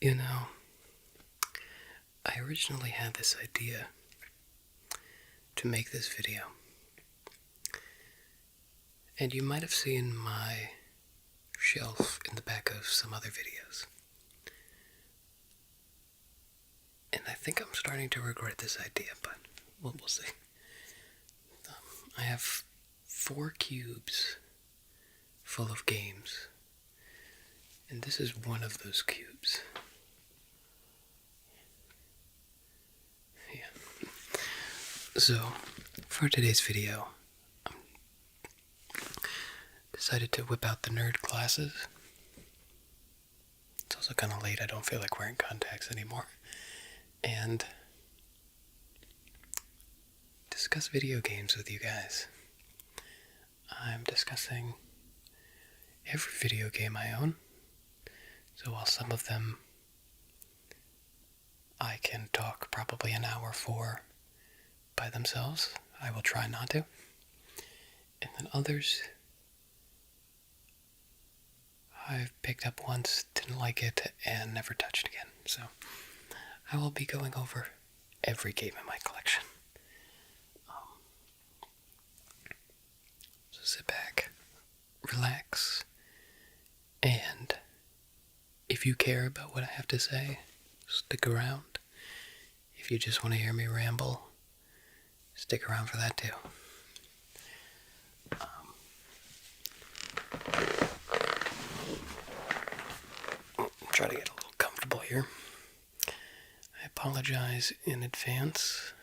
You know, I originally had this idea to make this video, and you might have seen my shelf in the back of some other videos. And I think I'm starting to regret this idea, but we'll see. I have 4 cubes full of games, and this is one of those cubes. Yeah. So, for today's video, I decided to whip out the nerd glasses. It's also kind of late, I don't feel like wearing contacts anymore. And discuss video games with you guys. I'm discussing every video game I own. So while some of them I can talk probably an hour for by themselves, I will try not to. And then others I've picked up once, didn't like it, and never touched again. So I will be going over every game in my collection. So sit back, relax, and if you care about what I have to say, stick around. If you just want to hear me ramble, stick around for that too. Try to get a little comfortable here. I apologize in advance.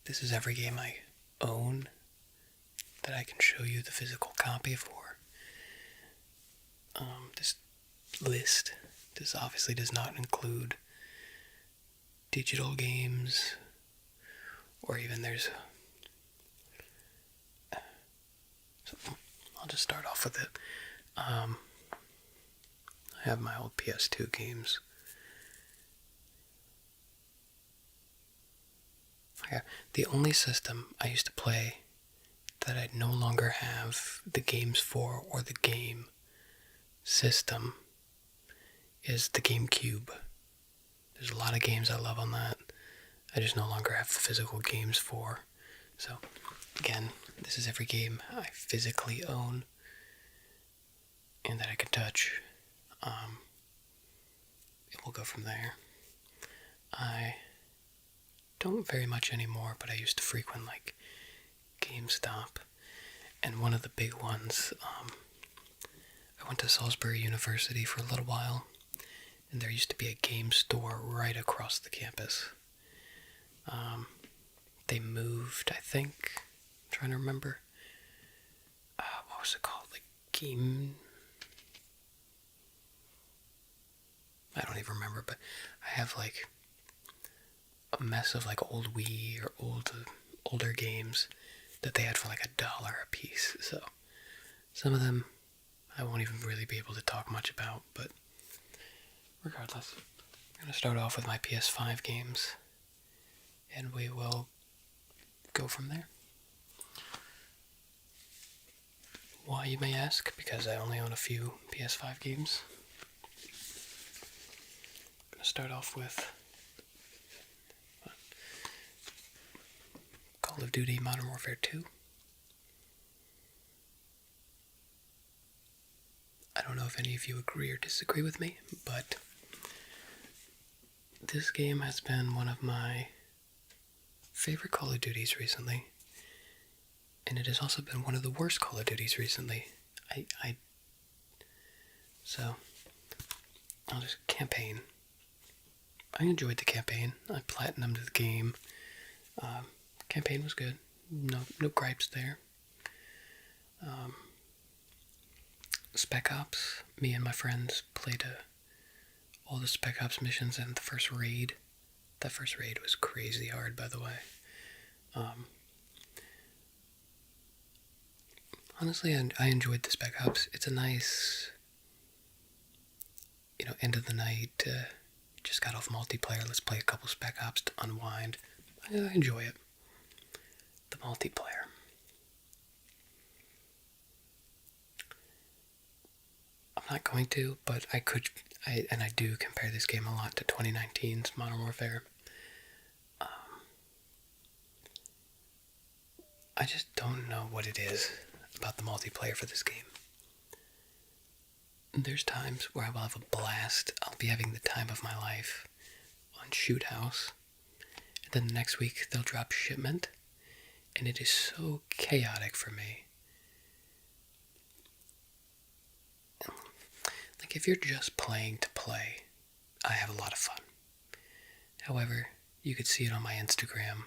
This is every game I own that I can show you the physical copy for. This list, this obviously does not include digital games, or even there's... So I'll just start off with it. I have my old PS2 games. The only system I used to play that I no longer have the games for, or the game system, is the GameCube. There's a lot of games I love on that. I just no longer have the physical games for. So, again, this is every game I physically own and that I can touch. It will go from there. I don't very much anymore, but I used to frequent like GameStop, and one of the big ones, I went to Salisbury University for a little while, and there used to be a game store right across the campus. They moved, I think, I'm trying to remember, what was it called, like Game... I don't even remember, but I have like a mess of like old Wii or older games that they had for like $1 a piece. So some of them I won't even really be able to talk much about, but regardless, I'm going to start off with my PS5 games, and we will go from there. Why, you may ask? Because I only own a few PS5 games. I'm going to start off with Call of Duty Modern Warfare 2. I don't know if any of you agree or disagree with me, but this game has been one of my favorite Call of Duties recently, and it has also been one of the worst Call of Duties recently. So, I'll just campaign. I enjoyed the campaign. I platinumed the game. Campaign was good. No gripes there. Spec Ops. Me and my friends played all the Spec Ops missions and the first raid. That first raid was crazy hard, by the way. Honestly, I enjoyed the Spec Ops. It's a nice, end of the night. Just got off multiplayer. Let's play a couple Spec Ops to unwind. I enjoy it. The multiplayer. I'm not going to, but I could. I do compare this game a lot to 2019's Modern Warfare. I just don't know what it is about the multiplayer for this game. There's times where I will have a blast. I'll be having the time of my life on Shoot House. And then the next week they'll drop Shipment. And it is so chaotic for me. Like, if you're just playing to play, I have a lot of fun. However, you could see it on my Instagram.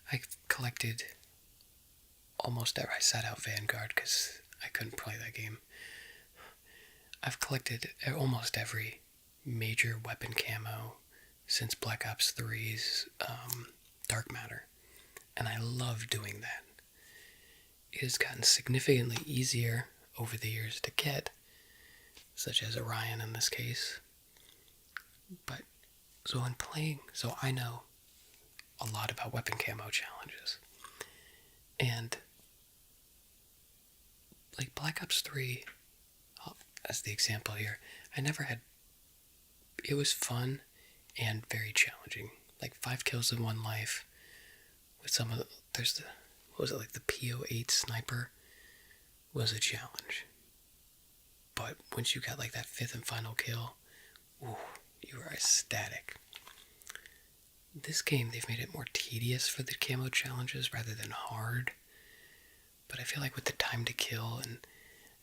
I collected almost every... I sat out Vanguard because I couldn't play that game. I've collected almost every major weapon camo since Black Ops 3's Dark Matter. And I love doing that. It has gotten significantly easier over the years to get, such as Orion in this case. But, so in playing, so I know a lot about weapon camo challenges. And, like Black Ops 3, as the example here, I never had... It was fun and very challenging. Like 5 kills in 1 life. With some of the... There's the... What was it, like the PO8 sniper was a challenge. But once you got like that 5th and final kill, ooh, you were ecstatic. This game, they've made it more tedious for the camo challenges rather than hard. But I feel like with the time to kill, and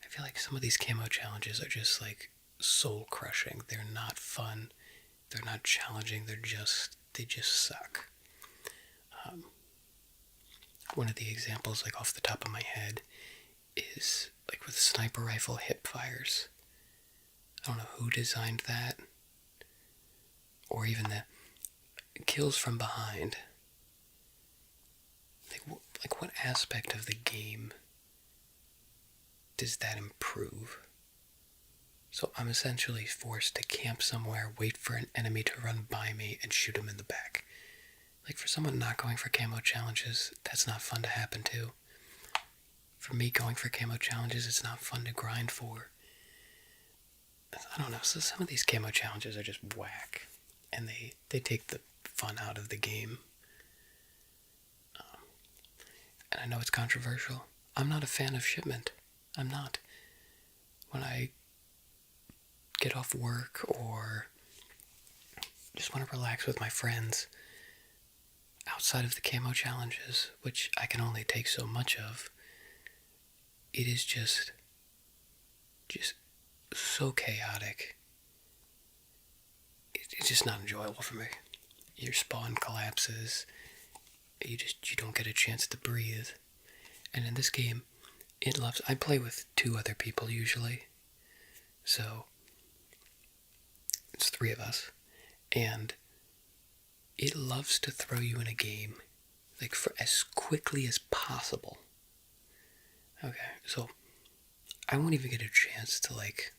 I feel like some of these camo challenges are just like soul crushing. They're not fun. They're not challenging. They just suck. One of the examples, like off the top of my head, is like with sniper rifle hip fires. I don't know who designed that, or even the kills from behind. Like what aspect of the game does that improve? So I'm essentially forced to camp somewhere, wait for an enemy to run by me, and shoot him in the back. Like, for someone not going for camo challenges, that's not fun to happen to. For me, going for camo challenges, it's not fun to grind for. I don't know, so some of these camo challenges are just whack. And they take the fun out of the game. And I know it's controversial. I'm not a fan of Shipment. I'm not. When I get off work or just want to relax with my friends, outside of the camo challenges, which I can only take so much of, it is just so chaotic. It's just not enjoyable for me. Your spawn collapses. You don't get a chance to breathe. And in this game, I play with 2 other people usually. So it's 3 of us. And it loves to throw you in a game, like, for as quickly as possible. Okay, so I won't even get a chance to, like,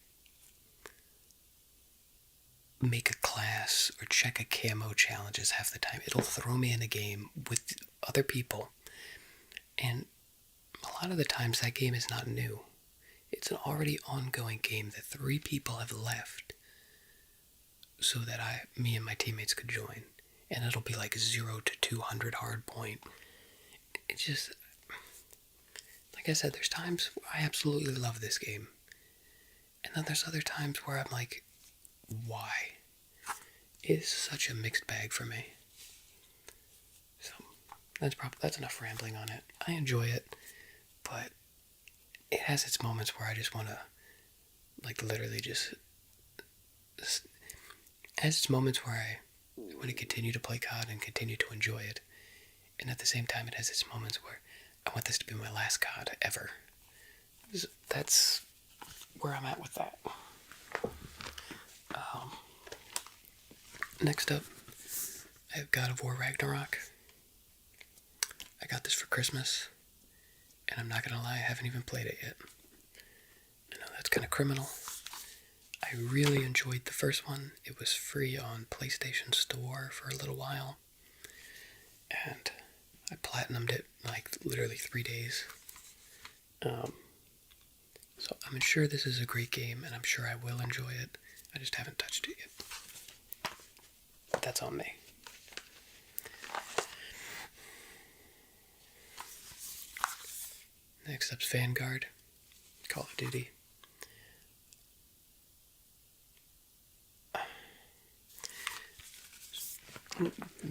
make a class or check a camo challenges half the time. It'll throw me in a game with other people, and a lot of the times that game is not new. It's an already ongoing game that 3 people have left so that me and my teammates could join. And it'll be like 0 to 200 hard point. It's just, like I said, there's times where I absolutely love this game. And then there's other times where I'm like, why? It's such a mixed bag for me. So, that's enough rambling on it. I enjoy it, but it has its moments where I just want to, like, literally just... It has its moments where I want to continue to play COD and continue to enjoy it. And at the same time, it has its moments where I want this to be my last COD ever. That's where I'm at with that. Next up, I have God of War Ragnarok. I got this for Christmas, and I'm not gonna lie, I haven't even played it yet. I know that's kind of criminal. I really enjoyed the first one. It was free on PlayStation Store for a little while. And I platinumed it in like literally 3 days. So I'm sure this is a great game, and I'm sure I will enjoy it. that's on me. Next up's Vanguard, Call of Duty.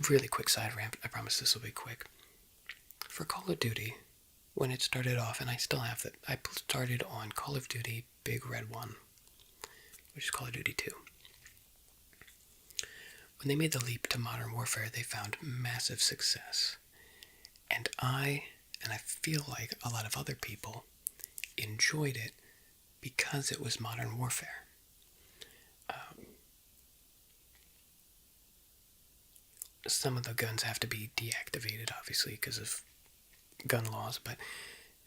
Really quick side rant, I promise this will be quick. For Call of Duty, when it started off, and I still have it, I started on Call of Duty Big Red 1, which is Call of Duty 2. When they made the leap to Modern Warfare, they found massive success. And I feel like a lot of other people enjoyed it because it was Modern Warfare. Some of the guns have to be deactivated, obviously, because of gun laws, but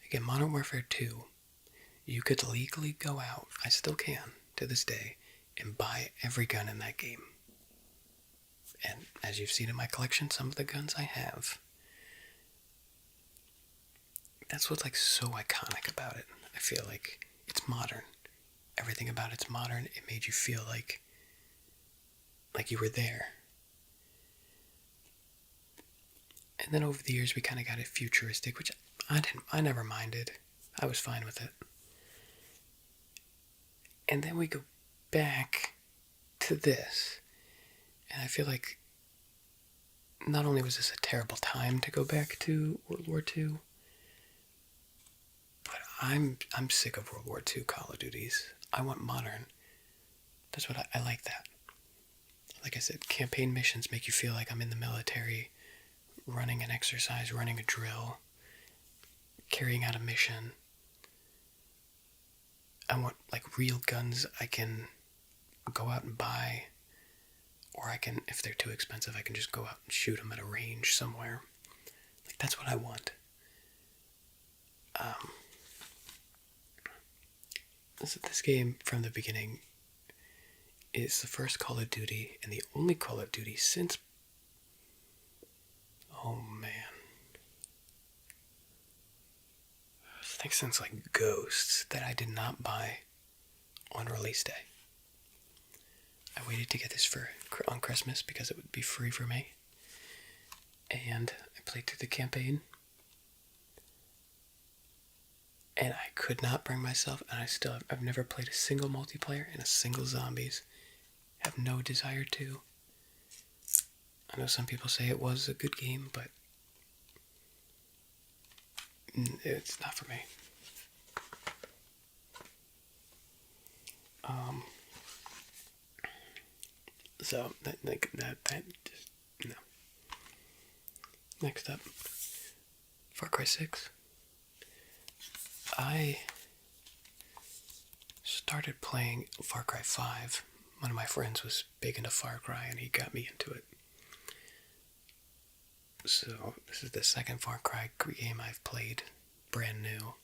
again, Modern Warfare 2, you could legally go out, I still can, to this day, and buy every gun in that game. And as you've seen in my collection, some of the guns I have, that's what's like so iconic about it. I feel like it's modern. Everything about it's modern. It made you feel like you were there. And then over the years, we kind of got it futuristic, which I never minded. I was fine with it. And then we go back to this, and I feel like not only was this a terrible time to go back to World War II, but I'm sick of World War II Call of Duties. I want modern. That's what I like that. Like I said, campaign missions make you feel like I'm in the military, running an exercise, running a drill, carrying out a mission. I want like real guns I can go out and buy, or I can, if they're too expensive, I can just go out and shoot them at a range somewhere. Like that's what I want. So this game from the beginning is the first Call of Duty and the only Call of Duty since, oh man, I think since like Ghosts, that I did not buy on release day. I waited to get this on Christmas because it would be free for me, and I played through the campaign, and I could not bring myself, and I've never played a single multiplayer and a single zombies. Have no desire to. I know some people say it was a good game, but it's not for me. So that just no. Next up, Far Cry 6. I started playing Far Cry 5. One of my friends was big into Far Cry and he got me into it. So this is the second Far Cry game I've played, brand new.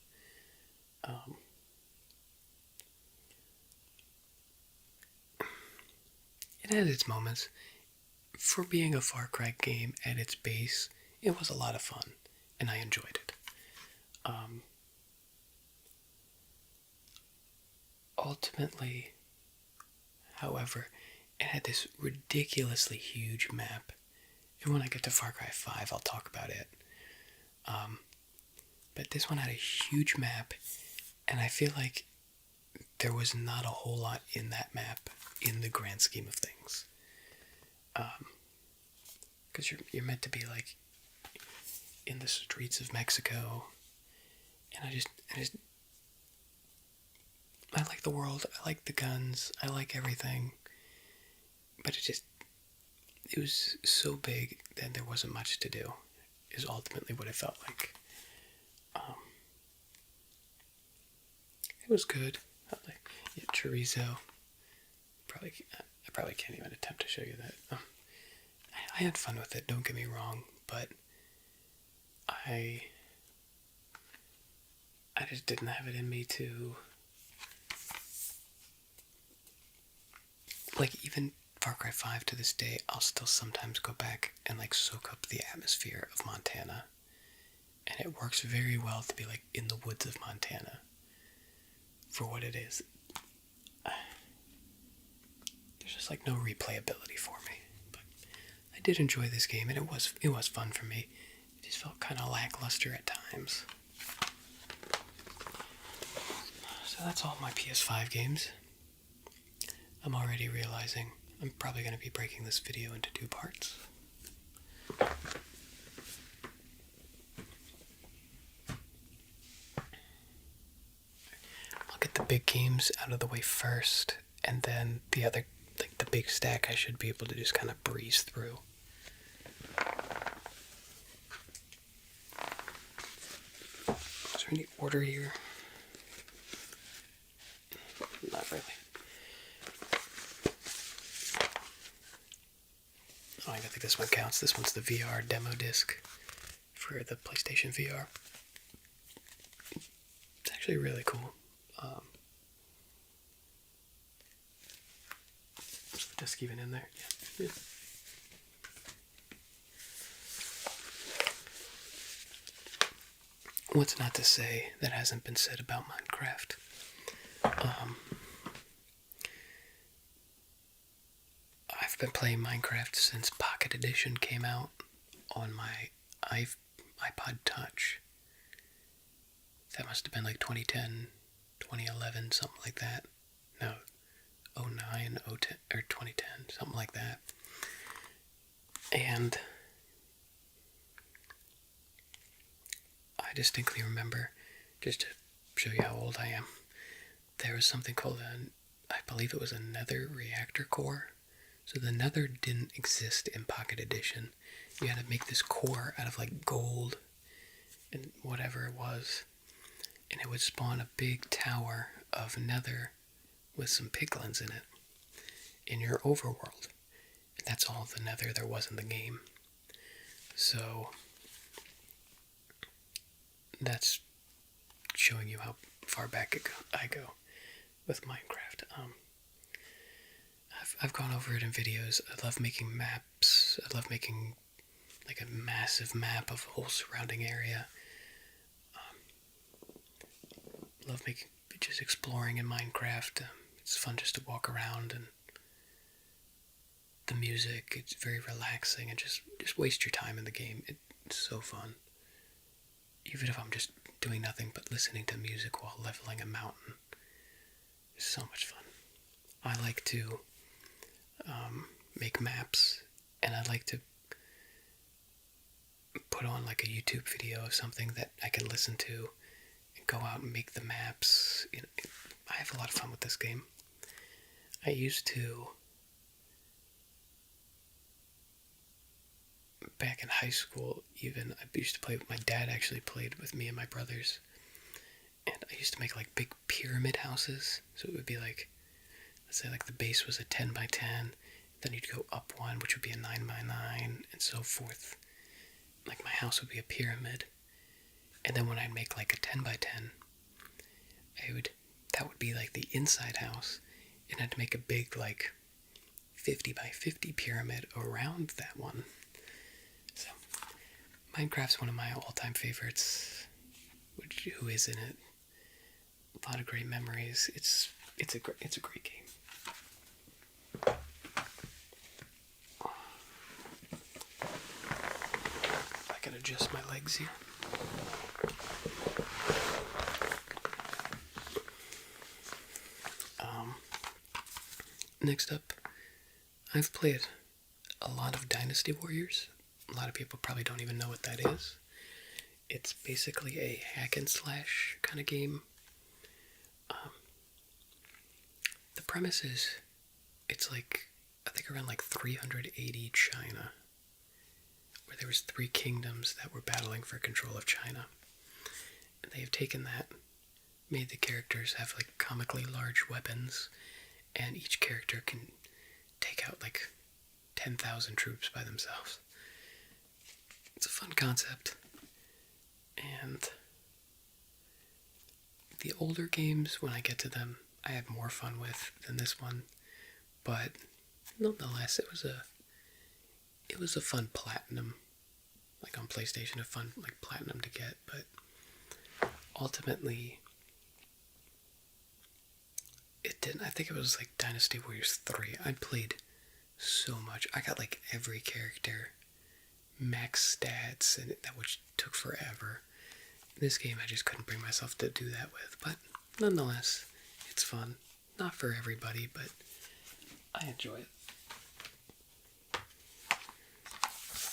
It had its moments. For being a Far Cry game at its base, it was a lot of fun, and I enjoyed it. Ultimately, however, it had this ridiculously huge map, and when I get to Far Cry 5, I'll talk about it. But this one had a huge map, and I feel like there was not a whole lot in that map in the grand scheme of things. Because you're meant to be like in the streets of Mexico, and I like the world, I like the guns, I like everything, but it was so big that there wasn't much to do, is ultimately what it felt like. It was good. Chorizo. I probably can't even attempt to show you that. I had fun with it, don't get me wrong, but I just didn't have it in me to, like, even Far Cry 5 to this day, I'll still sometimes go back and like soak up the atmosphere of Montana, and it works very well to be like in the woods of Montana for what it is. There's just like no replayability for me, but did enjoy this game, and it was fun for me. It just felt kind of lackluster at times. So that's all my PS5 games. I'm already realizing I'm probably going to be breaking this video into 2 parts. I'll get the big games out of the way first, and then the other, like the big stack, I should be able to just kind of breeze through. Is there any order here? Not really. Oh, I think this one counts. This one's the VR demo disc for the PlayStation VR. It's actually really cool. Is the disc even in there? Yeah. What's not to say that hasn't been said about Minecraft? I've been playing Minecraft since Pocket Edition came out on my iPod Touch. That must have been like 2010, 2011, something like that. No, 09, 010, or 2010, something like that. And I distinctly remember, just to show you how old I am, there was something called I believe it was a Nether reactor core. So the Nether didn't exist in Pocket Edition. You had to make this core out of like gold and whatever it was. And it would spawn a big tower of Nether with some piglins in it in your overworld. And that's all the Nether there was in the game. So that's showing you how far back I go with Minecraft. I've gone over it in videos. I love making maps. I love making like a massive map of a whole surrounding area. Love making, just exploring in Minecraft. It's fun just to walk around, and the music, it's very relaxing, and just waste your time in the game. It's so fun. Even if I'm just doing nothing but listening to music while leveling a mountain. It's so much fun. I like to make maps, and I like to put on like a YouTube video of something that I can listen to and go out and make the maps. I have a lot of fun with this game. I used to, back in high school even, I used to play with my dad. Actually played with me and my brothers, and I used to make like big pyramid houses. So it would be like, let's say like the base was a 10 by 10, then you'd go up one, which would be a 9 by 9, and so forth. Like my house would be a pyramid, and then when I'd make like a 10 by 10, that would be like the inside house, and I'd make a big like 50 by 50 pyramid around that one. So Minecraft's one of my all-time favorites. Who isn't it? A lot of great memories. It's a great game. I can adjust my legs here. Next up, I've played a lot of Dynasty Warriors. A lot of people probably don't even know what that is. It's basically a hack and slash kind of game. The premise is, it's like, I think around like 380 China, where there was 3 kingdoms that were battling for control of China. And they have taken that, made the characters have like comically large weapons, and each character can take out like 10,000 troops by themselves. It's a fun concept. And the older games, when I get to them, I have more fun with than this one. But nonetheless, it was a fun platinum, like on PlayStation, a fun like platinum to get. But ultimately, it didn't. I think it was like Dynasty Warriors 3. I played so much. I got like every character max stats, and that which took forever. This game I just couldn't bring myself to do that with, but nonetheless, it's fun. Not for everybody, but I enjoy it.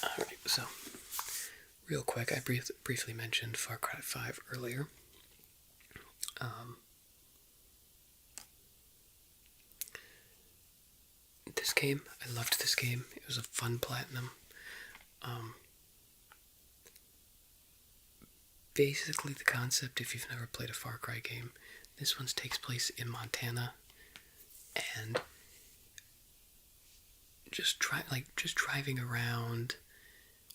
Alright, so, real quick, I briefly mentioned Far Cry 5 earlier. This game, I loved this game. It was a fun platinum. Basically, the concept, if you've never played a Far Cry game, this one takes place in Montana, and just driving around,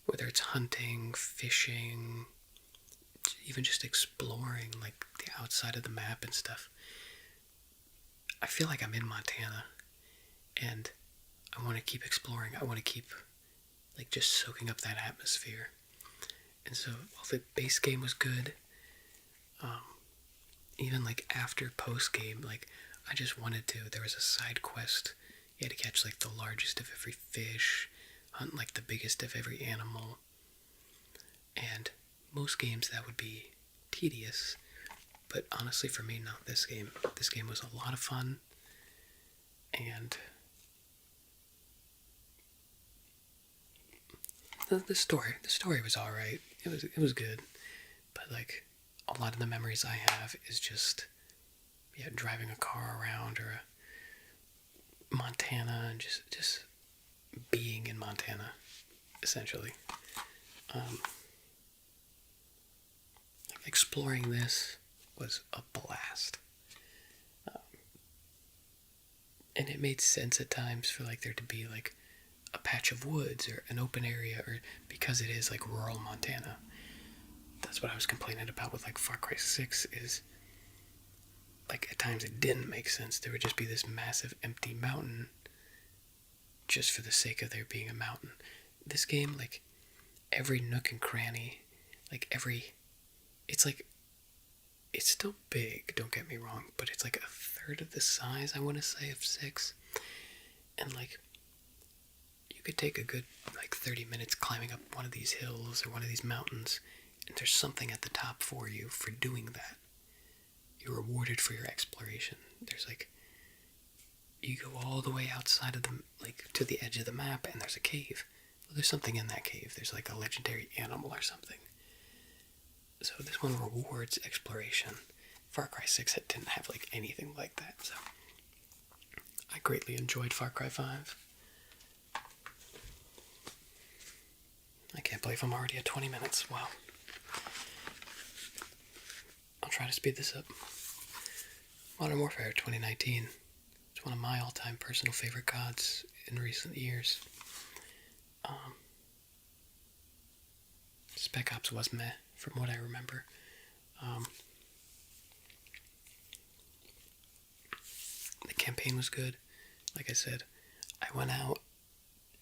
whether it's hunting, fishing, even just exploring like the outside of the map and stuff. I feel like I'm in Montana, and I want to keep exploring. I want to keep like just soaking up that atmosphere. And so, while the base game was good, even like after post game, like I just wanted to. There was a side quest. You had to catch like the largest of every fish, hunt like the biggest of every animal. And most games that would be tedious, but honestly for me, not this game. This game was a lot of fun, and the story was all right. It was good, but like a lot of the memories I have is just driving a car around, or Montana, and just being in Montana, essentially. Exploring this was a blast. And it made sense at times for like there to be like a patch of woods or an open area, or because it is like rural Montana. That's what I was complaining about with like Far Cry 6 is like at times it didn't make sense. There would just be this massive empty mountain just for the sake of there being a mountain. This game, like every nook and cranny, like it's like, it's still big, don't get me wrong, but it's like a third of the size, I want to say, of 6. And like, you could take a good like 30 minutes climbing up one of these hills or one of these mountains, and there's something at the top for you for doing that. You're rewarded for your exploration. There's like, you go all the way outside of the, like, to the edge of the map, and there's a cave. Well, there's something in that cave. There's like a legendary animal or something. So this one rewards exploration. Far Cry 6 didn't have like anything like that, so I greatly enjoyed Far Cry 5. I can't believe I'm already at 20 minutes. Wow. I'll try to speed this up. Modern Warfare 2019. It's one of my all-time personal favorite CODs in recent years. Spec Ops was meh, from what I remember. The campaign was good. Like I said, I went out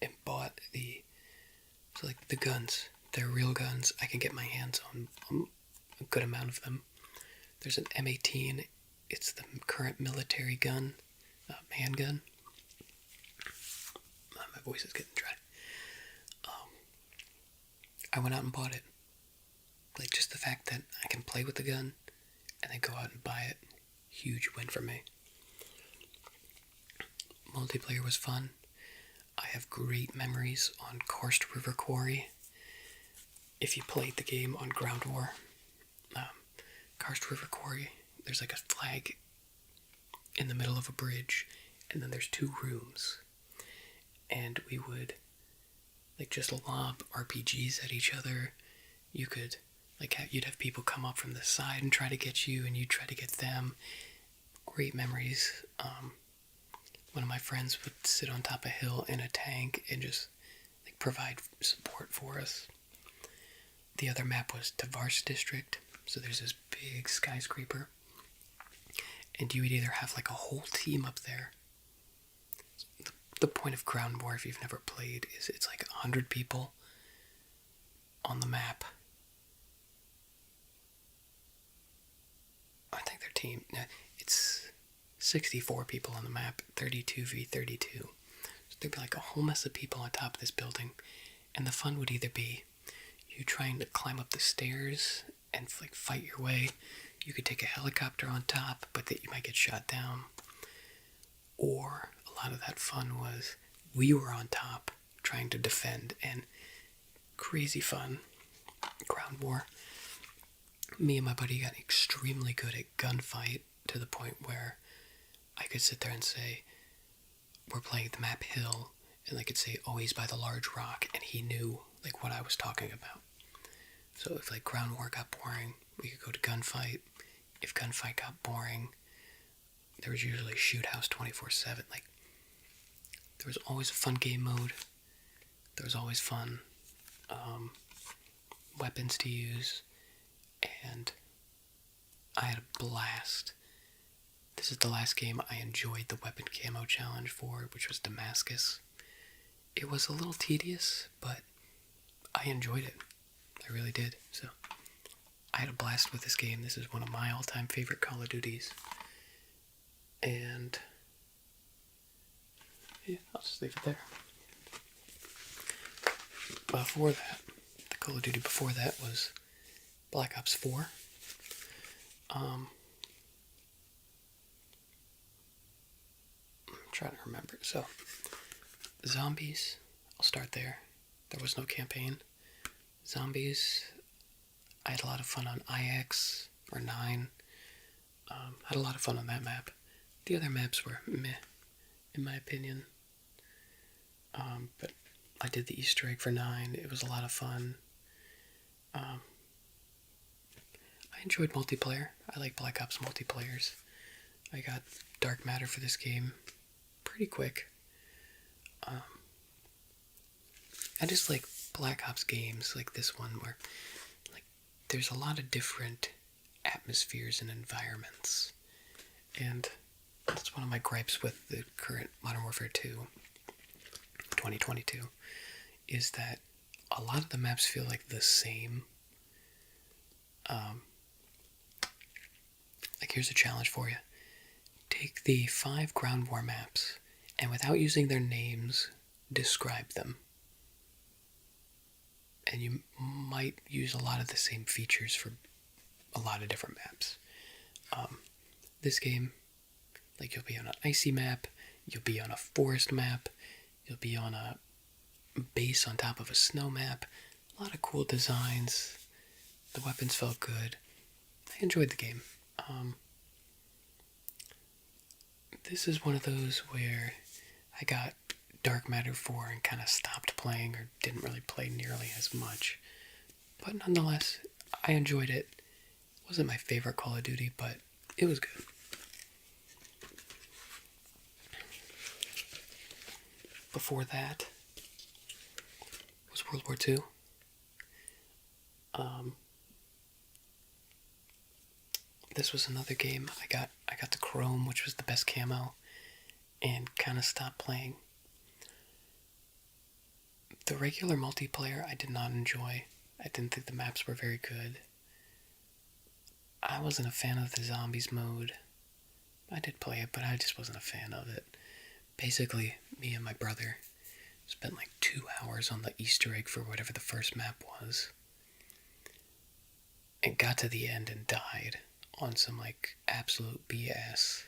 and bought the guns. They're real guns. I can get my hands on a good amount of them. There's an M18. It's the current military gun, handgun. My voice is getting dry. I went out and bought it. Like, just the fact that I can play with the gun and then go out and buy it, huge win for me. Multiplayer was fun. I have great memories on Karst River Quarry. If you played the game on Ground War, Karst River Quarry, there's like a flag in the middle of a bridge, and then there's 2 rooms. And we would like just lob RPGs at each other. You could you'd have people come up from the side and try to get you, and you try to get them. Great memories. One of my friends would sit on top of a hill in a tank and just like provide support for us. The other map was Tavars District, so there's this big skyscraper, and you would either have like a whole team up there. The point of Ground War, if you've never played, is it's like 100 people on the map. I think their team, it's 64 people on the map, 32v32. So there'd be like a whole mess of people on top of this building, and the fun would either be you trying to climb up the stairs and like fight your way. You could take a helicopter on top, but that you might get shot down. Or a lot of that fun was we were on top trying to defend, and crazy fun ground war. Me and my buddy got extremely good at gunfight to the point where I could sit there and say, we're playing the map Hill, and I could say, oh, he's by the large rock, and he knew like what I was talking about. So if like ground war got boring, we could go to gunfight. If gunfight got boring, there was usually shoot house 24/7. Like, there was always a fun game mode. There was always fun weapons to use, and I had a blast. This is the last game I enjoyed the weapon camo challenge for, which was Damascus. It was a little tedious, but I enjoyed it. I really did. So I had a blast with this game. This is one of my all-time favorite Call of Duties. And yeah, I'll just leave it there. Before that, the Call of Duty before that was Black Ops 4. I'm trying to remember. So, Zombies, I'll start there. There was no campaign. Zombies, I had a lot of fun on IX or 9. Had a lot of fun on that map. The other maps were meh, in my opinion. But I did the Easter egg for 9. It was a lot of fun. I enjoyed multiplayer. I like Black Ops multiplayers. I got Dark Matter for this game pretty quick. I just like Black Ops games like this one where like there's a lot of different atmospheres and environments. And that's one of my gripes with the current Modern Warfare 2 2022 is that a lot of the maps feel like the same. Like, here's a challenge for you. Take the 5 ground war maps and without using their names, describe them. And you might use a lot of the same features for a lot of different maps. This game, like, you'll be on an icy map, you'll be on a forest map, you'll be on a base on top of a snow map. A lot of cool designs. The weapons felt good. I enjoyed the game. This is one of those where I got Dark Matter 4 and kind of stopped playing or didn't really play nearly as much. But nonetheless, I enjoyed it. It wasn't my favorite Call of Duty, but it was good. Before that was World War II. This was another game. I got the Chrome, which was the best camo, and kind of stopped playing. The regular multiplayer I did not enjoy. I didn't think the maps were very good. I wasn't a fan of the zombies mode. I did play it, but I just wasn't a fan of it. Basically, me and my brother spent like 2 hours on the Easter egg for whatever the first map was, and got to the end and died on some like absolute BS.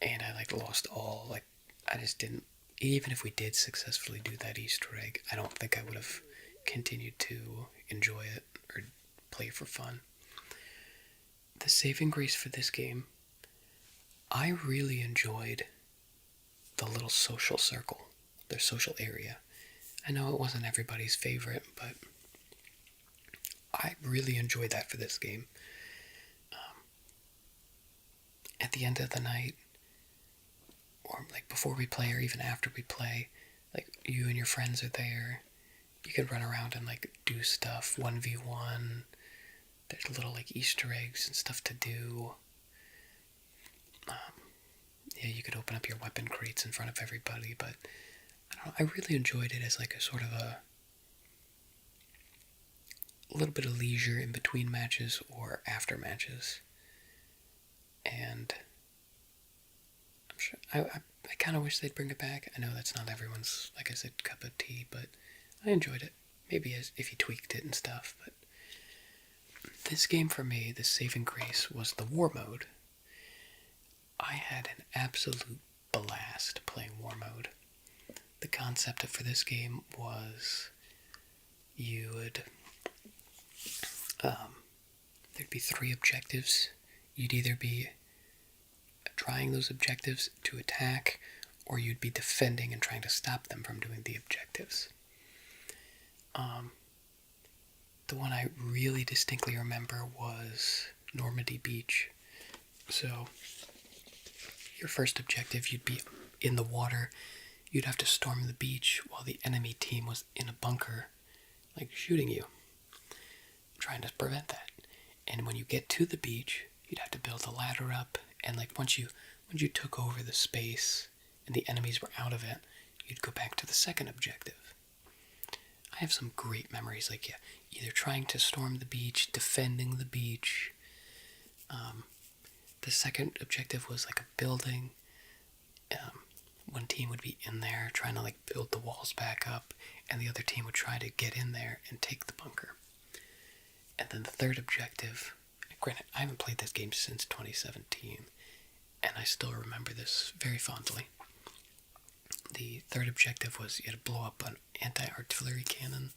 And I like lost all, like, I just didn't, even if we did successfully do that Easter egg, I don't think I would have continued to enjoy it or play for fun. The saving grace for this game, I really enjoyed the little social circle, their social area. I know it wasn't everybody's favorite, but I really enjoyed that for this game. At the end of the night, or like before we play or even after we play, like you and your friends are there. You can run around and like do stuff, 1v1. There's little like Easter eggs and stuff to do. Yeah, you could open up your weapon crates in front of everybody, but I don't know, I really enjoyed it as like a sort of a little bit of leisure in between matches or after matches. And I'm I kind of wish they'd bring it back. I know that's not everyone's, like I said, cup of tea, but I enjoyed it. Maybe if you tweaked it and stuff, but this game for me, the saving grace was the war mode. I had an absolute blast playing war mode. The concept for this game was you would, there'd be 3 objectives. You'd either be trying those objectives to attack, or you'd be defending and trying to stop them from doing the objectives. The one I really distinctly remember was Normandy Beach. So, your first objective, you'd be in the water. You'd have to storm the beach while the enemy team was in a bunker, like shooting you, trying to prevent that. And when you get to the beach, you'd have to build a ladder up, and like once you took over the space and the enemies were out of it, you'd go back to the second objective. I have some great memories, like either trying to storm the beach, defending the beach. The second objective was like a building. One team would be in there trying to like build the walls back up, and the other team would try to get in there and take the bunker. And then the third objective, granted, I haven't played this game since 2017, and I still remember this very fondly. The third objective was you had to blow up an anti-artillery cannon.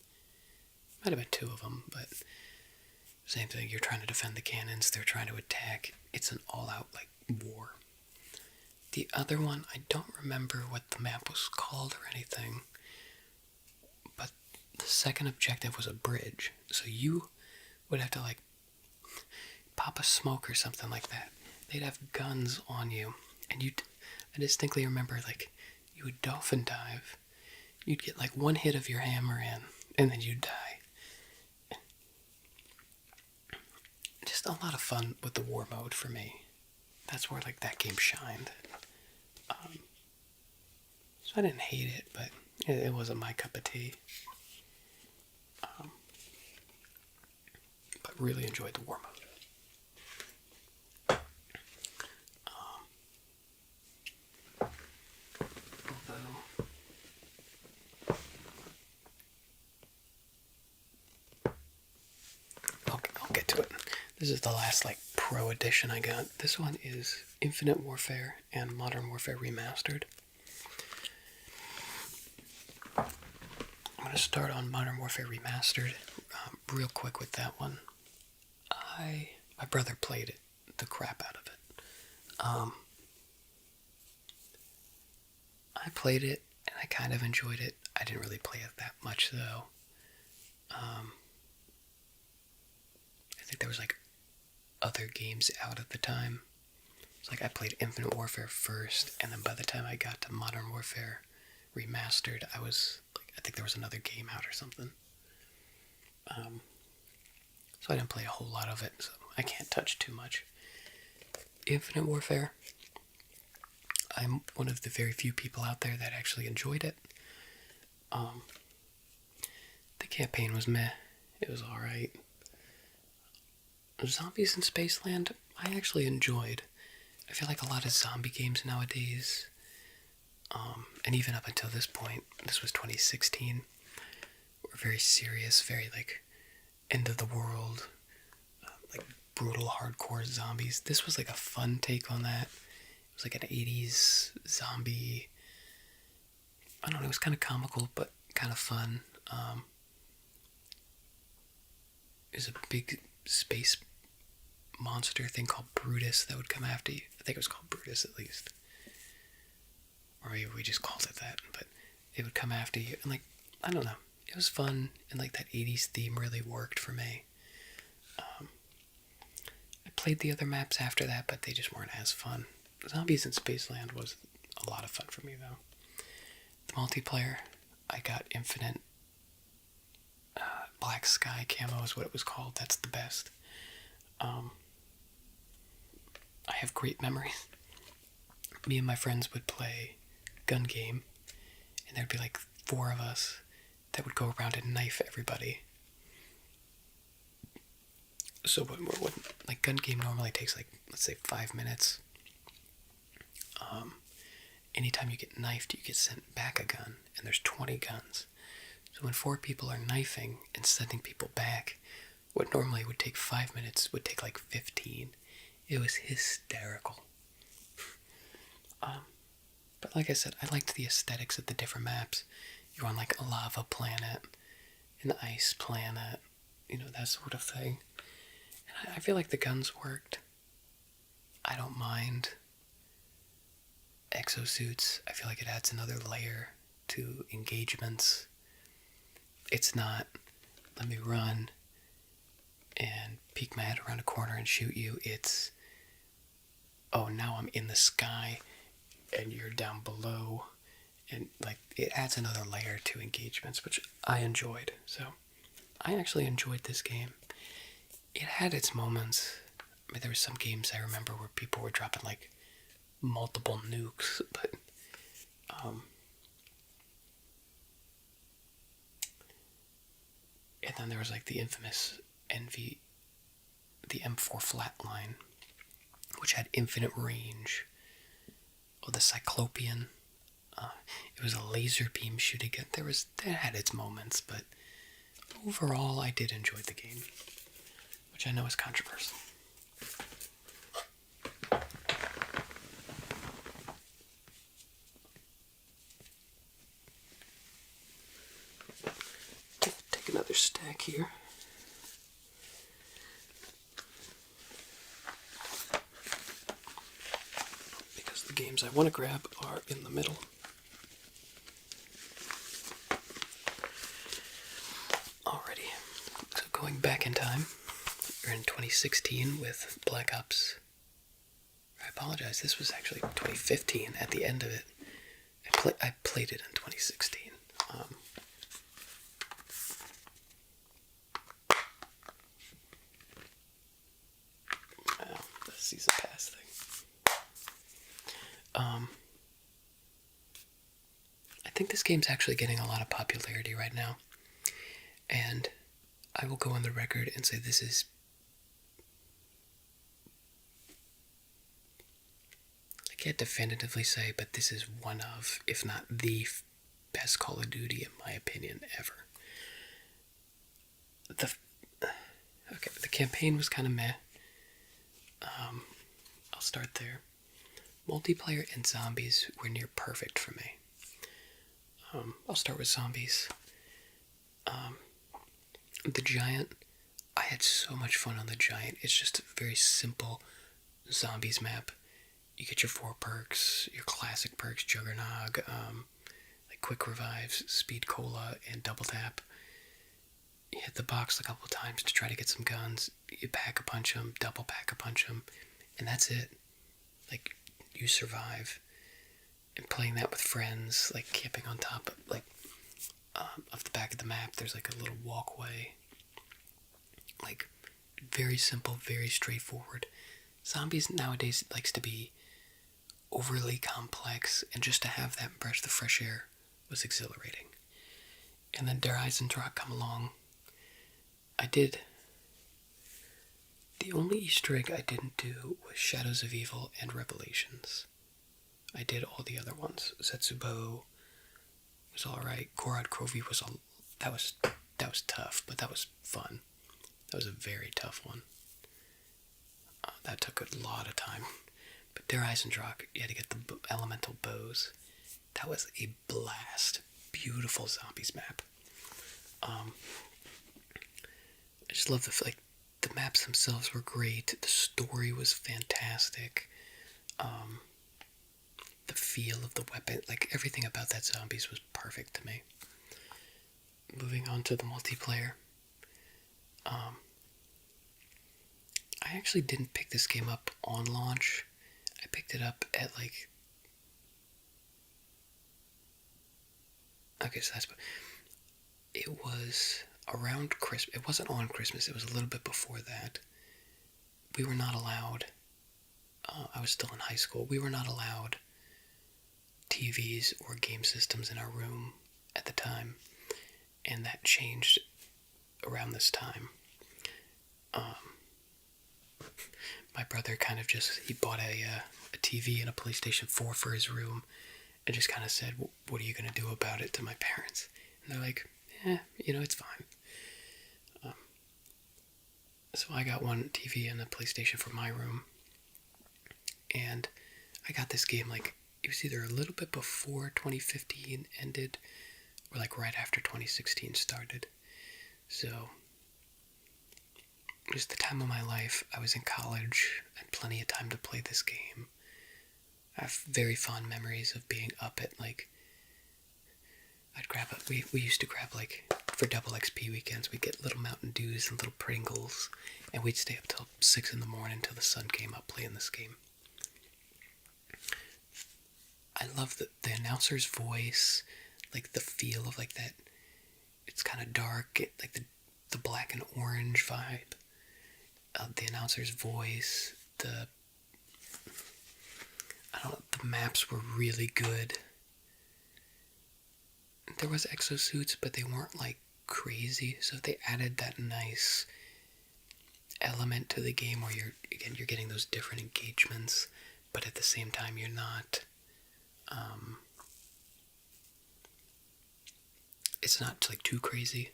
Might have been 2 of them, but same thing. You're trying to defend the cannons, they're trying to attack. It's an all-out, like, war. The other one, I don't remember what the map was called or anything, but the second objective was a bridge. So you would have to, like, pop a smoke or something like that. They'd have guns on you, and I distinctly remember, like, you would dolphin dive. You'd get like 1 hit of your hammer in, and then you'd die. Just a lot of fun with the war mode for me. That's where like that game shined. So I didn't hate it, but it wasn't my cup of tea. But really enjoyed the war mode. I'll get to it. This is the last like pro edition I got. This one is Infinite Warfare and Modern Warfare Remastered. I'm going to start on Modern Warfare Remastered real quick with that one. My brother played it, the crap out of it. I played it and I kind of enjoyed it. I didn't really play it that much though. I think there was like other games out at the time. It's like I played Infinite Warfare first, and then by the time I got to Modern Warfare Remastered, I think there was another game out or something. So I didn't play a whole lot of it, so I can't touch too much. Infinite Warfare, I'm one of the very few people out there that actually enjoyed it. The campaign was meh. It was alright. Zombies in Spaceland, I actually enjoyed. I feel like a lot of zombie games nowadays, and even up until this point, this was 2016, were very serious, very like end of the world, like brutal hardcore zombies. This was like a fun take on that. It was like an 80s zombie, I don't know, it was kind of comical, but kind of fun. There's a big space monster thing called Brutus that would come after you. I think it was called Brutus at least. Or maybe we just called it that, but it would come after you. And like, I don't know. It was fun, and like that 80s theme really worked for me. I played the other maps after that, but they just weren't as fun. Zombies in Spaceland was a lot of fun for me though. The multiplayer, I got Infinite Black Sky Camo is what it was called. That's the best. I have great memories. Me and my friends would play gun game, and there'd be like 4 of us that would go around and knife everybody. So like gun game normally takes like, let's say 5 minutes. anytime you get knifed, you get sent back a gun, and there's 20 guns. So when 4 people are knifing and sending people back, what normally would take 5 minutes would take like 15. It was hysterical. But like I said, I liked the aesthetics of the different maps. You're on like a lava planet, an ice planet, that sort of thing. And I feel like the guns worked. I don't mind exosuits. I feel like it adds another layer to engagements. It's not, let me run and peek my head around a corner and shoot you. It's, oh, now I'm in the sky and you're down below. And like, it adds another layer to engagements, which I enjoyed. So I actually enjoyed this game. It had its moments. I mean, there were some games I remember where people were dropping like multiple nukes, but and then there was like the infamous the M4 flatline, which had infinite range. Oh, the Cyclopean. It was a laser beam shooting gun. That had its moments, but overall, I did enjoy the game, which I know is controversial. Take another stack here. Because the games I want to grab are in the middle. Alrighty, so going back in time, we're in 2016 with Black Ops. I apologize, this was actually 2015 at the end of it. I played it in 2016. The season pass thing. I think this game's actually getting a lot of popularity right now. And I will go on the record and say this is, I can't definitively say, but this is one of, if not the best Call of Duty in my opinion ever. The campaign was kind of meh. I'll start there. Multiplayer and zombies were near perfect for me. I'll start with zombies. The Giant, I had so much fun on the Giant. It's just a very simple zombies map. You get your 4 perks, your classic perks, Juggernog, like quick revives, speed cola, and double tap. You hit the box a couple times to try to get some guns. You pack a punch them, double pack a punch them, and that's it. Like, you survive. And playing that with friends, like camping on top of, like, of the back of the map, there's like a little walkway. Like, very simple, very straightforward. Zombies nowadays likes to be overly complex, and just to have that breath of fresh air was exhilarating. And then Der Eisendrache come along. The only Easter egg I didn't do was Shadows of Evil and Revelations. I did all the other ones. Setsubo was alright. Korad Krovi was that was tough, but that was fun. That was a very tough one. That took a lot of time. But Der Eisendrache, you had to get the elemental bows. That was a blast. Beautiful zombies map. I just love the maps themselves were great. The story was fantastic. The feel of the weapon, like everything about that zombies was perfect to me. Moving on to the multiplayer. I actually didn't pick this game up on launch. I picked it up at it was around Christmas. It wasn't on Christmas, it was a little bit before that. We were not allowed, I was still in high school, we were not allowed TVs or game systems in our room at the time, and that changed around this time. My brother kind of he bought a TV and a PlayStation 4 for his room, I just kind of said, what are you going to do about it to my parents? And they're like, it's fine. So I got one TV and a PlayStation for my room. And I got this game, like, it was either a little bit before 2015 ended or like right after 2016 started. So it was the time of my life. I was in college. I had plenty of time to play this game. I have very fond memories of being up at, like, I'd grab it. We used to grab, like, for double XP weekends, we'd get little Mountain Dews and little Pringles, and we'd stay up till 6 in the morning until the sun came up playing this game. I love the announcer's voice, like the feel of, like, that. It's kind of dark, like the black and orange vibe. The announcer's voice, the maps were really good. There was exosuits, but they weren't, like, crazy, so they added that nice element to the game where you're getting those different engagements, but at the same time you're not it's not, like, too crazy.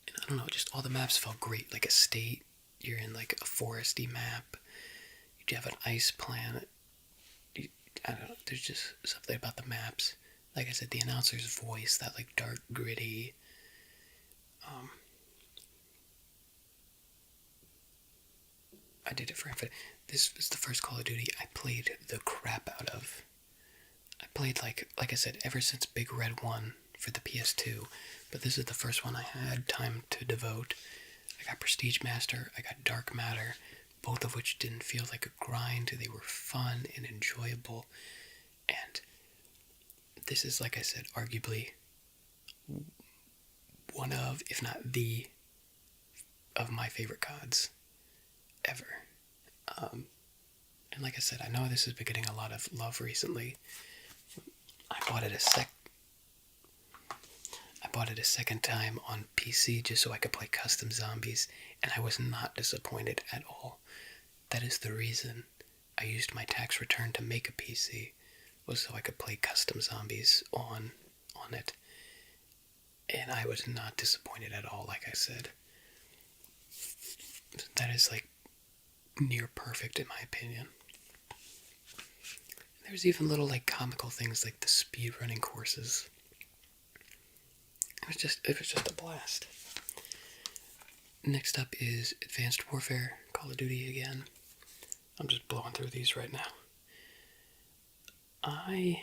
And I don't know, just all the maps felt great. Like a state, you're in, like, a foresty map. You have an ice planet. I don't know, there's just something about the maps. Like I said, the announcer's voice, that, like, dark, gritty. I did it for Infinite. This was the first Call of Duty I played the crap out of. I played, like I said, ever since Big Red 1 for the PS2, but this is the first one I had time to devote. I got Prestige Master, I got Dark Matter, both of which didn't feel like a grind. They were fun and enjoyable, and this is, like I said, arguably one of, if not the, of my favorite CODs ever. And like I said, I know this has been getting a lot of love recently. I bought it a second time on PC just so I could play custom zombies, and I was not disappointed at all. That is the reason I used my tax return to make a PC, was so I could play custom zombies on it. And I was not disappointed at all, like I said. That is, like, near perfect in my opinion. There's even little, like, comical things like the speedrunning courses. It was just a blast. Next up is Advanced Warfare, Call of Duty again. I'm just blowing through these right now. I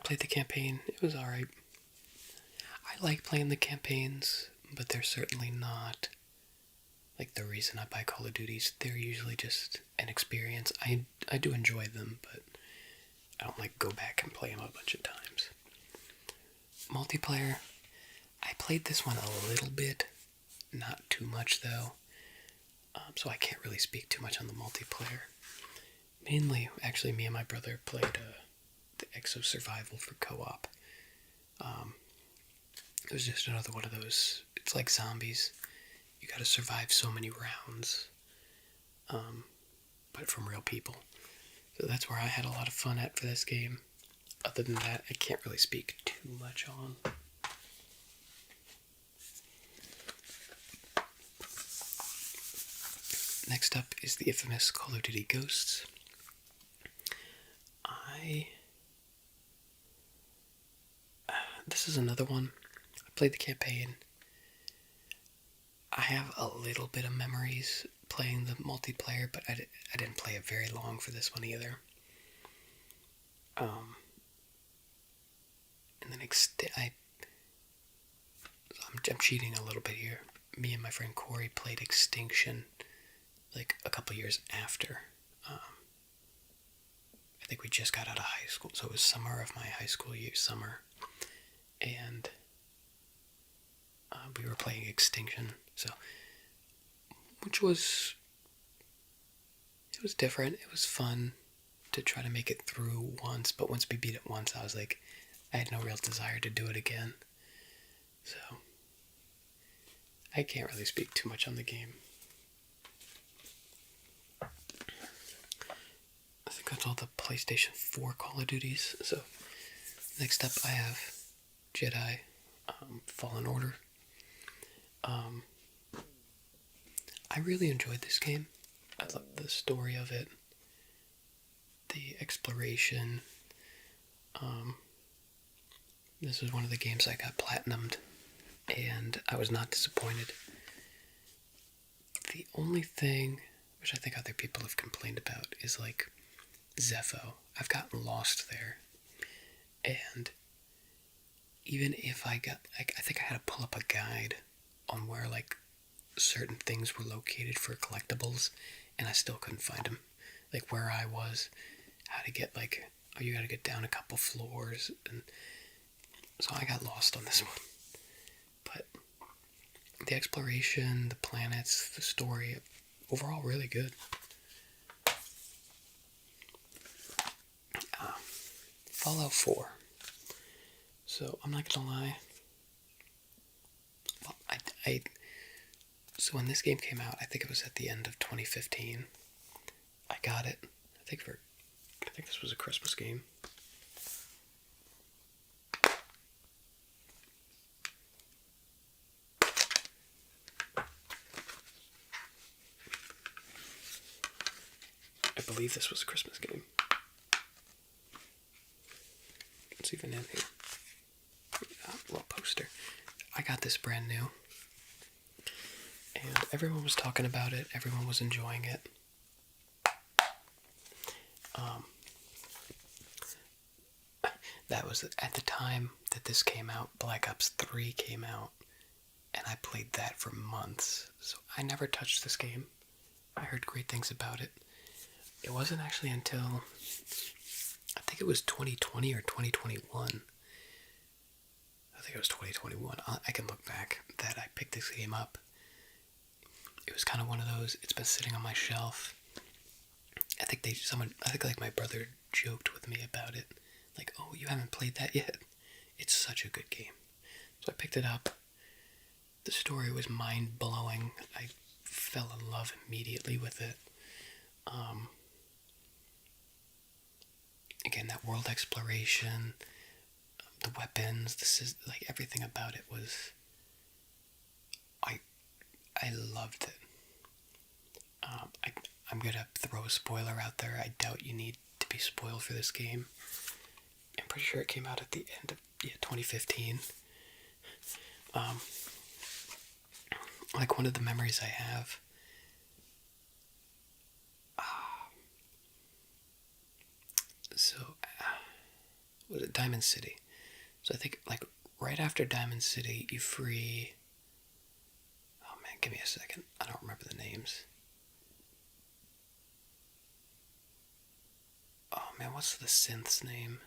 played the campaign. It was alright. I like playing the campaigns, but they're certainly not, like, the reason I buy Call of Duties. They're usually just an experience. I do enjoy them, but I don't, like, go back and play them a bunch of times. Multiplayer, I played this one a little bit, not too much though, so I can't really speak too much on the multiplayer. Mainly, actually, me and my brother played the Exo Survival for co-op. It was just another one of those, it's like zombies. You gotta survive so many rounds, but from real people. So that's where I had a lot of fun at for this game. Other than that, I can't really speak too much on. Next up is the infamous Call of Duty Ghosts. This is another one. I played the campaign. I have a little bit of memories playing the multiplayer, but I didn't play it very long for this one either. And then I'm cheating a little bit here. Me and my friend Corey played Extinction, like, a couple years after. I think we just got out of high school, so it was summer of my high school year, summer, and we were playing Extinction, so, it was different. It was fun to try to make it through once, but once we beat it once, I was like, I had no real desire to do it again. So, I can't really speak too much on the game. got all the PlayStation 4 Call of Duties. So next up I have Jedi Fallen Order. I really enjoyed this game. I love the story of it, the exploration. This was one of the games I got platinumed, and I was not disappointed. The only thing, which I think other people have complained about, is like Zepho. I've gotten lost there, and even if I got, like, I think I had to pull up a guide on where like certain things were located for collectibles, and I still couldn't find them. Like where I was, how to get like, oh, you gotta get down a couple floors, and so I got lost on this one. But the exploration, the planets, the story, overall really good. Fallout 4. So I'm not gonna lie. Well, so when this game came out, I think it was at the end of 2015. I got it. I think this was a Christmas game. I believe this was a Christmas game. It's even in here. Little poster. I got this brand new. And everyone was talking about it. Everyone was enjoying it. That was at the time that this came out. Black Ops 3 came out. And I played that for months. So I never touched this game. I heard great things about it. It wasn't actually until, I think it was 2020 or 2021. I think it was 2021. I can look back that I picked this game up. It was kind of one of those, it's been sitting on my shelf. I think like my brother joked with me about it. Like, oh, you haven't played that yet? It's such a good game. So I picked it up. The story was mind-blowing. I fell in love immediately with it. Again, that world exploration, the weapons, like everything about it was, I loved it. I'm gonna throw a spoiler out there. I doubt you need to be spoiled for this game. I'm pretty sure it came out at the end of 2015. Like one of the memories I have. Was it Diamond City? So I think like right after Diamond City, you free. Oh man, give me a second. I don't remember the names. Oh man, what's the synth's name?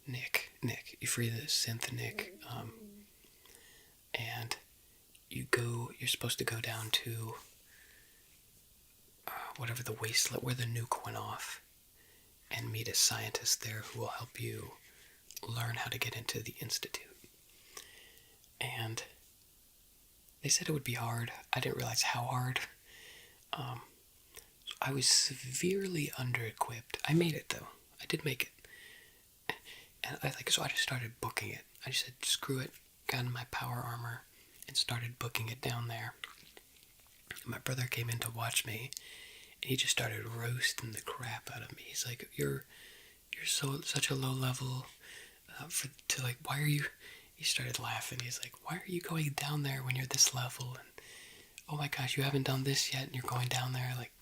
Nick. You free the synth Nick. And you're supposed to go down to whatever the wasteland where the nuke went off, and meet a scientist there who will help you learn how to get into the Institute. And they said it would be hard. I didn't realize how hard. I was severely under-equipped. I made it, though. I did make it. And so I just started booking it. I just said, screw it, got in my power armor, and started booking it down there. My brother came in to watch me, and he just started roasting the crap out of me. He's like, "You're such a low level. Why are you?" He started laughing. He's like, "Why are you going down there when you're this level? And oh my gosh, you haven't done this yet, and you're going down there like."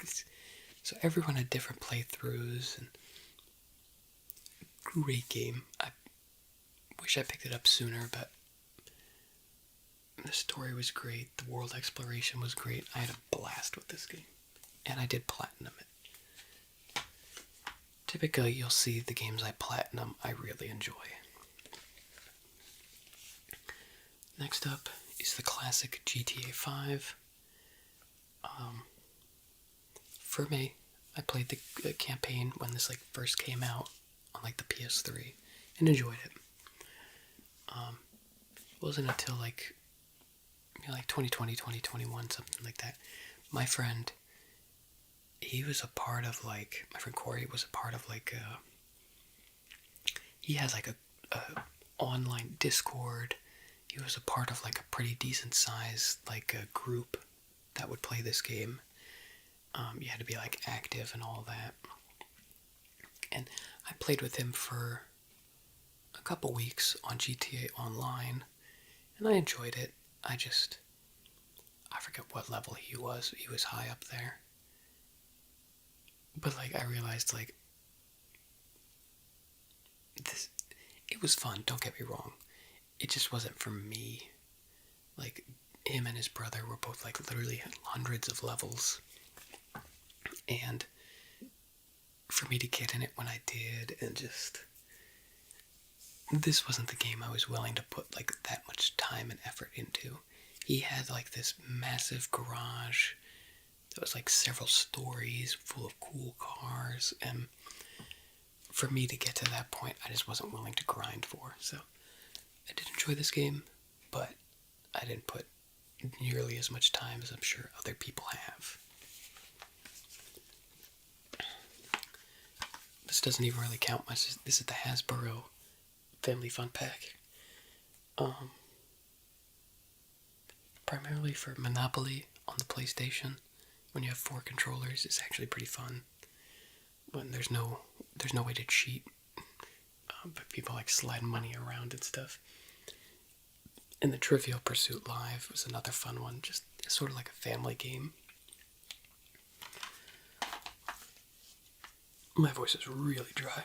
So everyone had different playthroughs, and great game. I wish I picked it up sooner, but the story was great. The world exploration was great. I had a blast with this game. And I did platinum it. Typically, you'll see the games I platinum, I really enjoy. Next up is the classic GTA 5. For me, I played the campaign when this first came out on the PS3 and enjoyed it. It wasn't until 2020, 2021, something like that. My friend he was a part of like, my friend Corey was a part of like he has like a online Discord. He was a part of like a pretty decent sized like a group that would play this game. You had to be like active and all that. And I played with him for a couple weeks on GTA Online, and I enjoyed it. I forget what level he was. He was high up there. But like I realized like this, it was fun, don't get me wrong. It just wasn't for me. Like him and his brother were both like literally hundreds of levels. And for me to get in it when I did, and just this wasn't the game I was willing to put like that much time and effort into. He had like this massive garage that was like several stories full of cool cars, and for me to get to that point, I just wasn't willing to grind for. So I did enjoy this game, but I didn't put nearly as much time as I'm sure other people have. This doesn't even really count much. This is the Hasbro Family Fun Pack. Primarily for Monopoly on the PlayStation. When you have 4 controllers, it's actually pretty fun. When there's no way to cheat, but people like slide money around and stuff. And the Trivial Pursuit Live was another fun one, just sort of like a family game. My voice is really dry.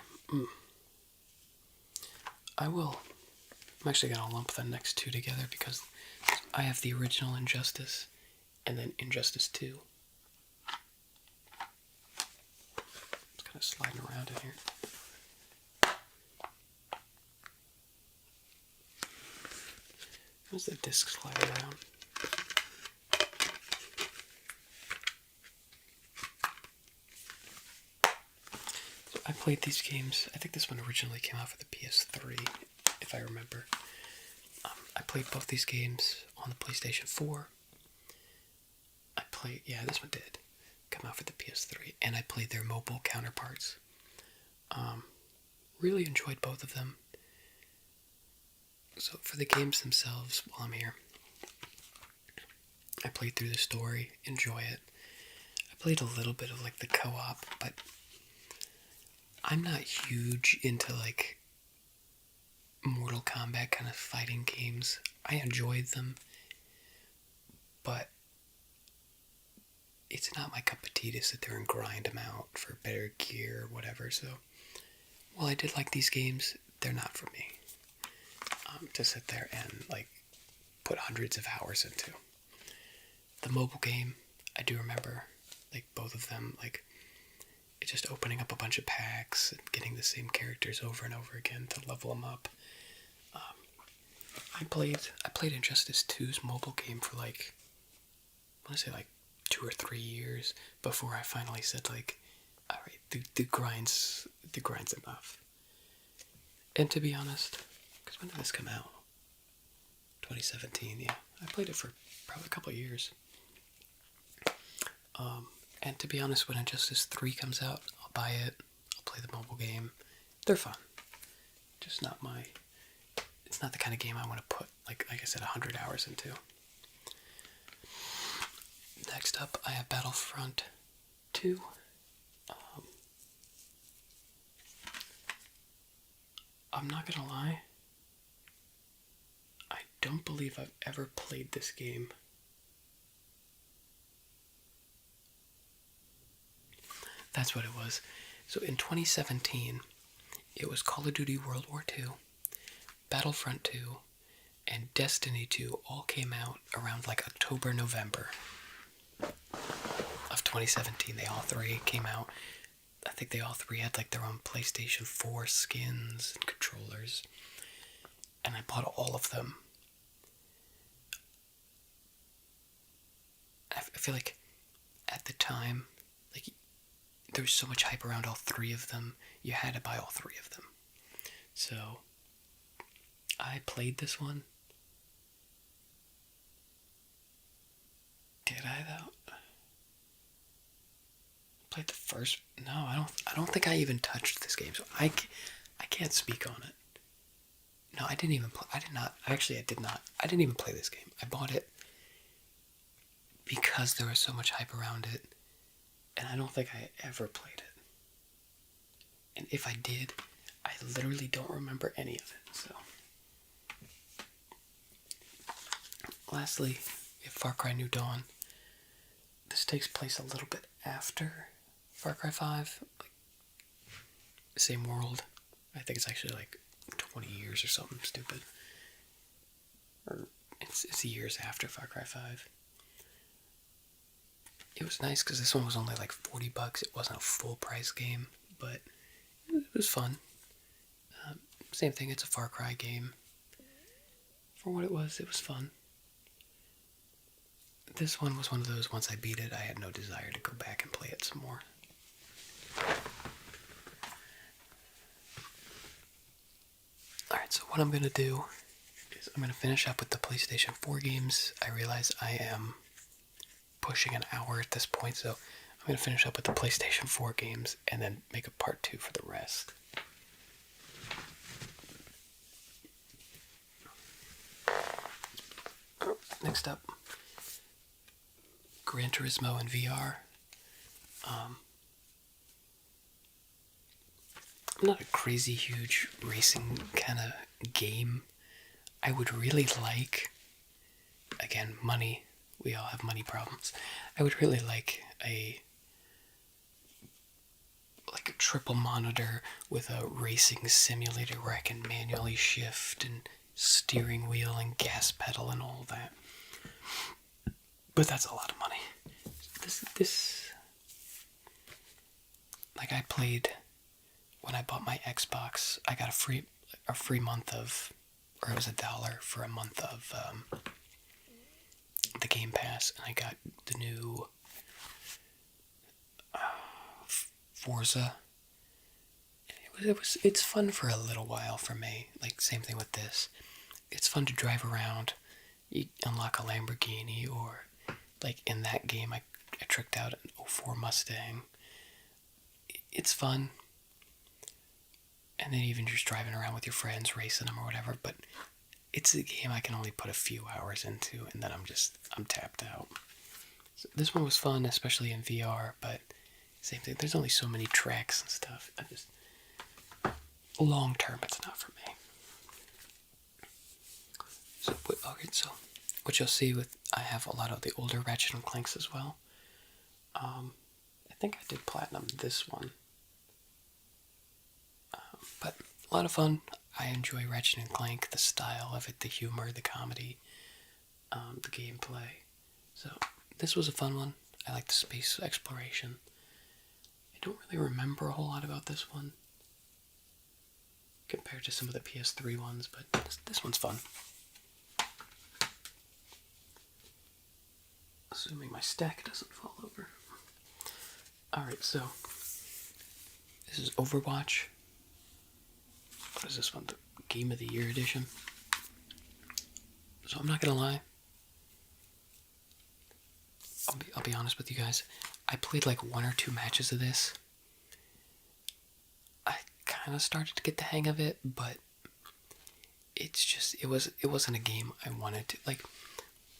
I'm actually going to lump the next 2 together because I have the original Injustice and then Injustice 2. It's kind of sliding around in here. How's the disc slide around? So I played these games. I think this one originally came out for the PS3, if I remember. I played both these games on the PlayStation 4. This one did come out for the PS3, and I played their mobile counterparts. Really enjoyed both of them. So for the games themselves, while I'm here, I played through the story, enjoy it. I played a little bit of like the co-op, but I'm not huge into like Mortal Kombat kind of fighting games. I enjoyed them, but it's not my cup of tea to sit there and grind them out for better gear or whatever. So while I did like these games, they're not for me to sit there and like put hundreds of hours into. The mobile game, I do remember like both of them, like it's just opening up a bunch of packs and getting the same characters over and over again to level them up. I played Injustice 2's mobile game for like, I want to say like 2 or 3 years before I finally said like, all right, the grind's enough. And to be honest, because when did this come out? 2017, yeah. I played it for probably a couple of years. And to be honest, when Injustice 3 comes out, I'll buy it. I'll play the mobile game. They're fun. Just not it's not the kind of game I want to put, like I said, 100 hours into. Next up, I have Battlefront 2. I'm not gonna lie, I don't believe I've ever played this game. That's what it was. So in 2017, it was Call of Duty World War II, Battlefront 2, and Destiny 2 all came out around like October, November of 2017. They all 3 came out. I think they all 3 had like their own PlayStation 4 skins and controllers. And I bought all of them. I feel like at the time, like there was so much hype around all 3 of them, you had to buy all 3 of them. So I played this one. Did I though? played the first. No, I don't think I even touched this game, so I can't speak on it. No, I didn't even play. I did not. Actually, I did not. I didn't even play this game. I bought it because there was so much hype around it, and I don't think I ever played it. And if I did, I literally don't remember any of it. So, lastly, we have Far Cry New Dawn. This takes place a little bit after Far Cry 5. Like, same world. I think it's actually like 20 years or something stupid. Or it's years after Far Cry 5. It was nice because this one was only like $40. It wasn't a full price game, but it was fun. Same thing, it's a Far Cry game. For what it was fun. This one was one of those, once I beat it, I had no desire to go back and play it some more. Alright, so what I'm going to do is I'm going to finish up with the PlayStation 4 games. I realize I am pushing an hour at this point, so I'm going to finish up with the PlayStation 4 games and then make a part 2 for the rest. Next up, Gran Turismo in VR. I'm not a crazy huge racing kind of game. I would really like, again, money. We all have money problems. I would really like a triple monitor with a racing simulator where I can manually shift and steering wheel and gas pedal and all that. But that's a lot of money. This like, I played, when I bought my Xbox, I got a free month of, or it was $1 for a month of the Game Pass, and I got the new Forza. It's fun for a little while for me. Like, same thing with this. It's fun to drive around. You unlock a Lamborghini, or like in that game, I tricked out an '04 Mustang. It's fun. And then even just driving around with your friends, racing them or whatever. But it's a game I can only put a few hours into, and then I'm tapped out. So this one was fun, especially in VR, but same thing. There's only so many tracks and stuff. Long term, it's not for me. So what you'll see I have a lot of the older Ratchet and Clanks as well. I think I did platinum this one. But a lot of fun. I enjoy Ratchet and Clank, the style of it, the humor, the comedy, the gameplay. So this was a fun one. I like the space exploration. I don't really remember a whole lot about this one compared to some of the PS3 ones, but this one's fun. Assuming my stack doesn't fall over. Alright, so this is Overwatch. What is this one? The Game of the Year edition. So I'm not gonna lie. I'll be honest with you guys. I played like 1 or 2 matches of this. I kind of started to get the hang of it, but it's just it wasn't a game I wanted to like.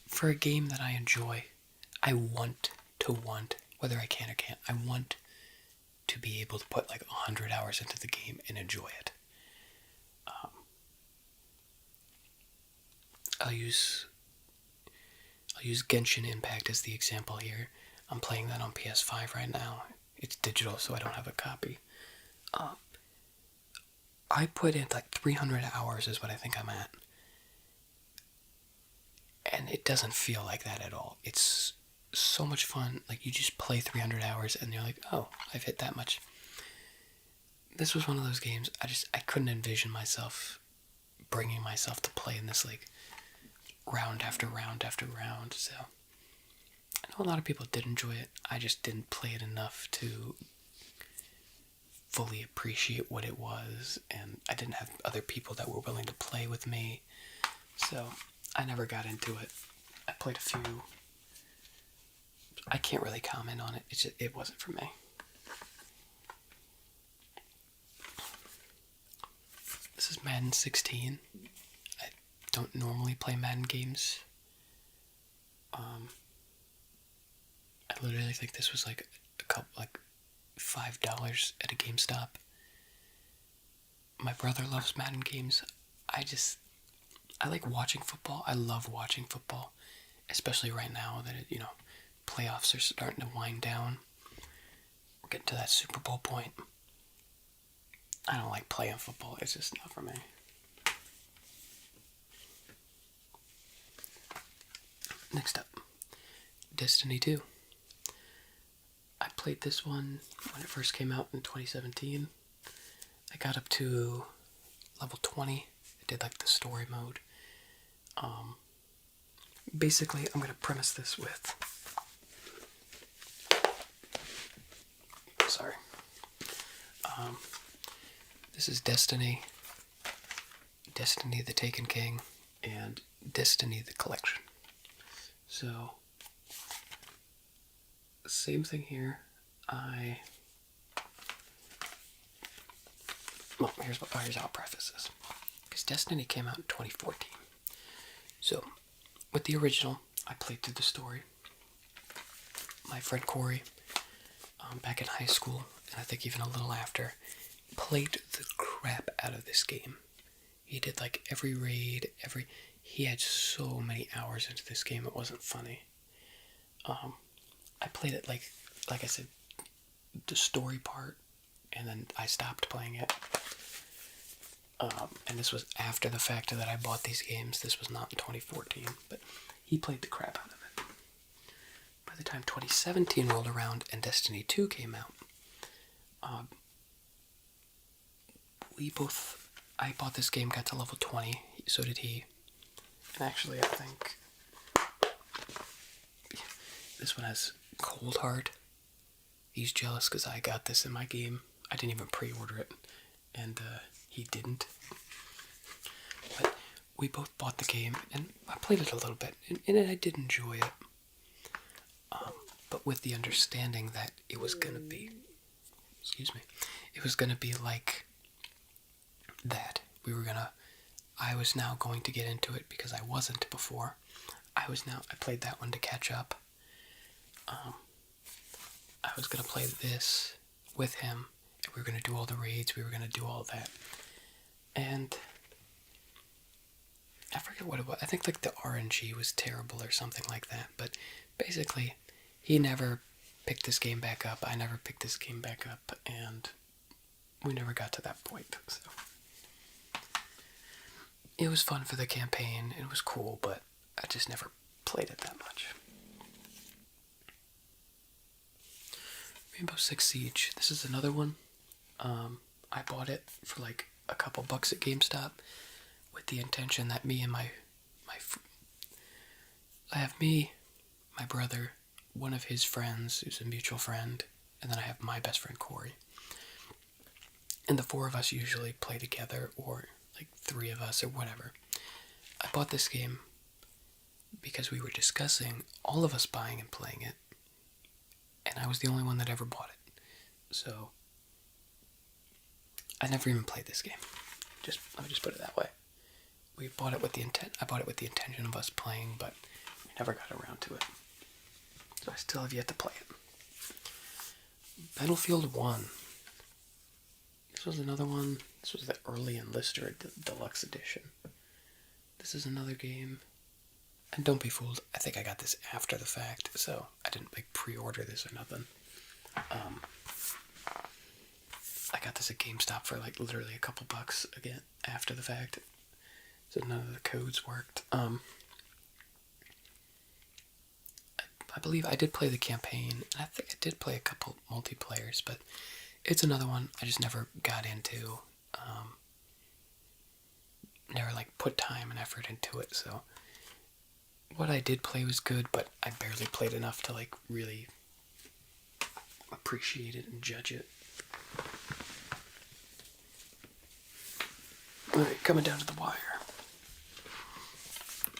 For a game that I enjoy, I want, whether I can or can't, I want to be able to put like 100 hours into the game and enjoy it. I'll use Genshin Impact as the example here. I'm playing that on PS5 right now. It's digital, so I don't have a copy. I put in like 300 hours is what I think I'm at. And it doesn't feel like that at all. It's so much fun. Like, you just play 300 hours and you're like, oh, I've hit that much. This was one of those games, I couldn't envision myself bringing myself to play in this, like, round after round after round. So I know a lot of people did enjoy it. I just didn't play it enough to fully appreciate what it was, and I didn't have other people that were willing to play with me, so I never got into it. I played a few. I can't really comment on it. It wasn't for me. Madden 16. I don't normally play Madden games. I literally think this was like a couple, like $5 at a GameStop. My brother loves Madden games. I like watching football. I love watching football, especially right now that playoffs are starting to wind down. We're getting to that Super Bowl point. I don't like playing football. It's just not for me. Next up, Destiny 2. I played this one when it first came out in 2017. I got up to level 20. I did like the story mode. Basically, I'm going to premise this with... Sorry. This is Destiny, Destiny the Taken King, and Destiny the Collection. So, same thing here. Here's how I'll preface this. Because Destiny came out in 2014. So, with the original, I played through the story. My friend Corey, back in high school, and I think even a little after, played the crap out of this game. He did like every raid, he had so many hours into this game, it wasn't funny. I played it like I said, the story part, and then I stopped playing it. And this was after the fact that I bought these games. This was not in 2014, but he played the crap out of it. By the time 2017 rolled around and Destiny 2 came out, I bought this game, got to level 20, so did he. And actually, I think this one has Cold Heart. He's jealous because I got this in my game. I didn't even pre-order it, and he didn't. But we both bought the game, and I played it a little bit, and I did enjoy it. But with the understanding that it was gonna be, it was gonna be like that. I was now going to get into it because I wasn't before. I played that one to catch up. I was gonna play this with him, and we were gonna do all the raids, we were gonna do all that. And I forget what it was. I think like the RNG was terrible or something like that, but basically he never picked this game back up, I never picked this game back up, and we never got to that point. So it was fun for the campaign, it was cool, but I just never played it that much. Rainbow Six Siege. This is another one. I bought it for like a couple bucks at GameStop with the intention that me and I have me, my brother, one of his friends who's a mutual friend, and then I have my best friend Corey. And the four of us usually play together, or like three of us, or whatever. I bought this game because we were discussing all of us buying and playing it, and I was the only one that ever bought it. So I never even played this game. Let me just put it that way. I bought it with the intention of us playing, but we never got around to it. So I still have yet to play it. Battlefield 1. This was another one. This was the early Enlister Deluxe Edition. This is another game. And don't be fooled, I think I got this after the fact, so I didn't like pre-order this or nothing. I got this at GameStop for like literally a couple bucks again after the fact. So none of the codes worked. I believe I did play the campaign, and I think I did play a couple multiplayers, but it's another one I just never got into. Never like put time and effort into it, so what I did play was good, but I barely played enough to like really appreciate it and judge it. Alright, coming down to the wire.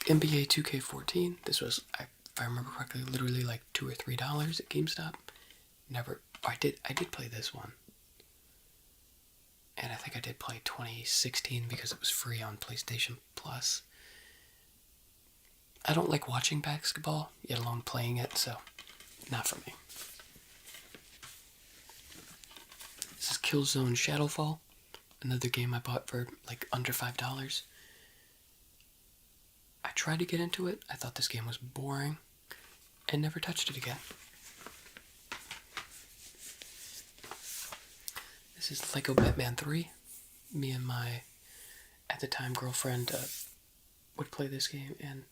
NBA 2K14. This was, if I remember correctly, literally like $2 or $3 at GameStop. I did play this one. And think I did play 2016 because it was free on PlayStation Plus. I don't like watching basketball, yet alone playing it, so not for me. This is Killzone Shadowfall, another game I bought for like under $5. I tried to get into it. I thought this game was boring and never touched it again. This is Lego Batman 3. Me and my, at the time, girlfriend would play this game, and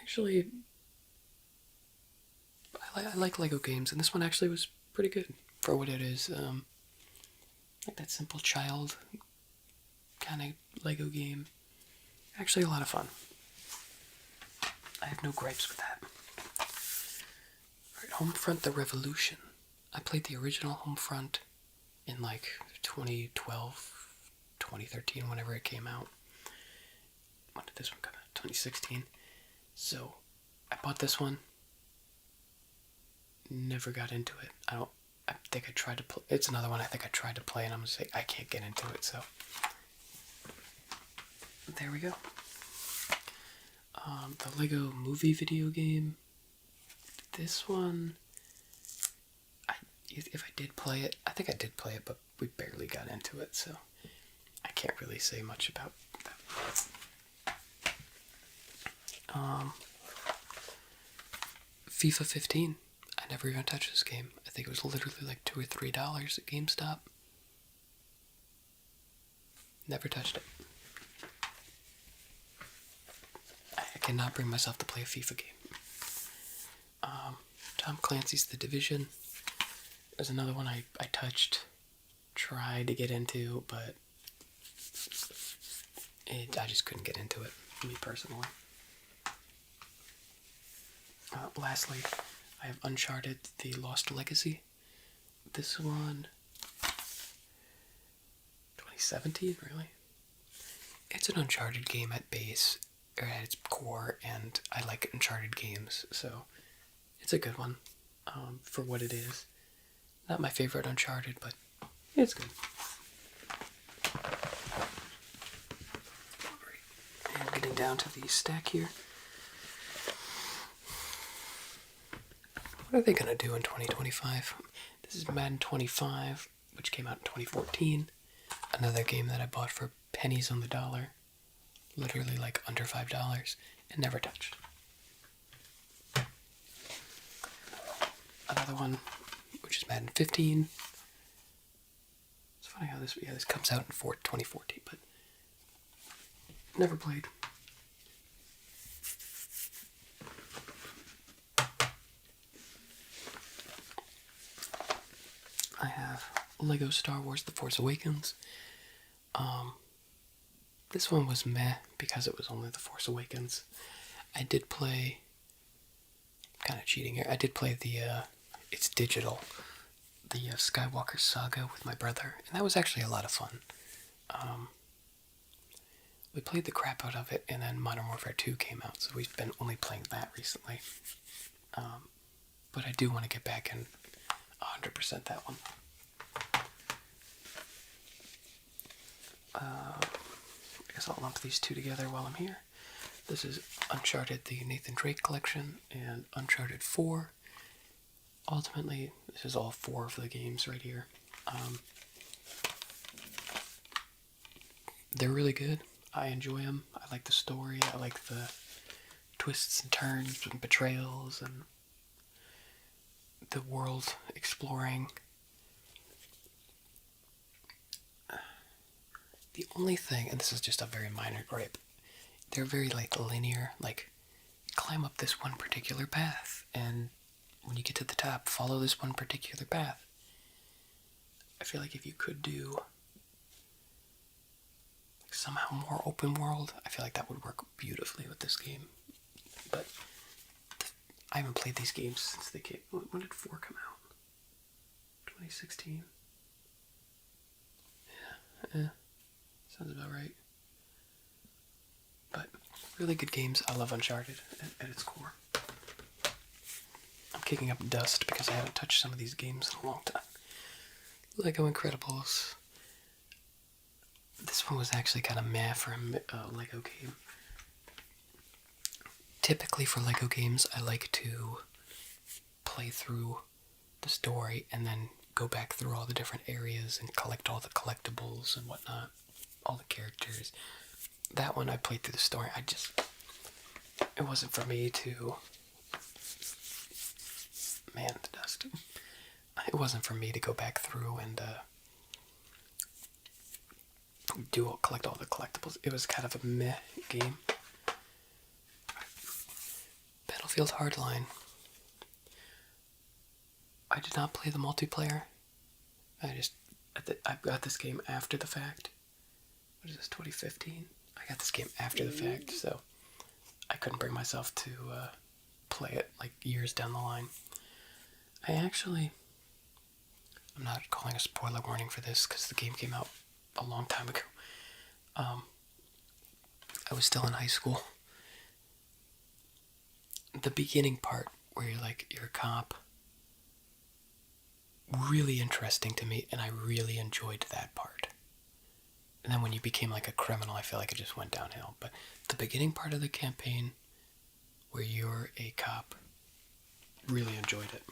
actually, I like Lego games, and this one actually was pretty good for what it is. Like that simple child kind of Lego game. Actually, a lot of fun. I have no gripes with that. Alright, Homefront The Revolution. I played the original Homefront in like 2012, 2013, whenever it came out. When did this one come out? 2016. So, I bought this one. Never got into it. I think I tried to play. It's another one I think I tried to play, and I'm gonna say I can't get into it, so. There we go. The Lego Movie video game. This one, if I did play it, I think I did play it, but we barely got into it, so I can't really say much about that. FIFA 15. I never even touched this game. I think it was literally like $2 or $3 at GameStop. Never touched it. I cannot bring myself to play a FIFA game. Tom Clancy's The Division. There's another one I touched, tried to get into, but I just couldn't get into it, me personally. Lastly, I have Uncharted The Lost Legacy. This one, 2017, really? It's an Uncharted game at base, or at its core, and I like Uncharted games, so it's a good one for what it is. Not my favorite Uncharted, but it's good. Alright, and getting down to the stack here. What are they going to do in 2025? This is Madden 25, which came out in 2014. Another game that I bought for pennies on the dollar. Literally like under $5 and never touched. Another one, which is Madden 15. It's funny how this comes out in 2014, but never played. I have Lego Star Wars The Force Awakens. This one was meh because it was only The Force Awakens. I did play, kind of cheating here, I did play it's digital, the Skywalker Saga with my brother, and that was actually a lot of fun. We played the crap out of it, and then Modern Warfare 2 came out, so we've been only playing that recently. But I do want to get back and 100% that one. I guess I'll lump these two together while I'm here. This is Uncharted, the Nathan Drake collection, and Uncharted 4. Ultimately, this is all 4 of the games right here. They're really good. I enjoy them. I like the story. I like the twists and turns and betrayals and the world exploring. The only thing, and this is just a very minor gripe, they're very like linear, like climb up this one particular path, and when you get to the top, follow this one particular path. I feel like if you could do like somehow more open world, I feel like that would work beautifully with this game. But I haven't played these games since they came. When did 4 come out? 2016. Yeah. Sounds about right. But really good games. I love Uncharted at its core. I'm kicking up dust because I haven't touched some of these games in a long time. Lego Incredibles, This one was actually kind of meh for a Lego game. Typically for Lego games, I like to play through the story and then go back through all the different areas and collect all the collectibles and whatnot, all the characters. That one I played through the story. It wasn't for me to, man, the dust. It wasn't for me to go back through and collect all the collectibles. It was kind of a meh game. Battlefield Hardline. I did not play the multiplayer. I got this game after the fact. What is this, 2015? I got this game after the fact, so I couldn't bring myself to play it like years down the line. I'm not calling a spoiler warning for this because the game came out a long time ago. I was still in high school. The beginning part where you're a cop, really interesting to me, and I really enjoyed that part. And then when you became like a criminal, I feel like it just went downhill. But the beginning part of the campaign where you're a cop, really enjoyed it.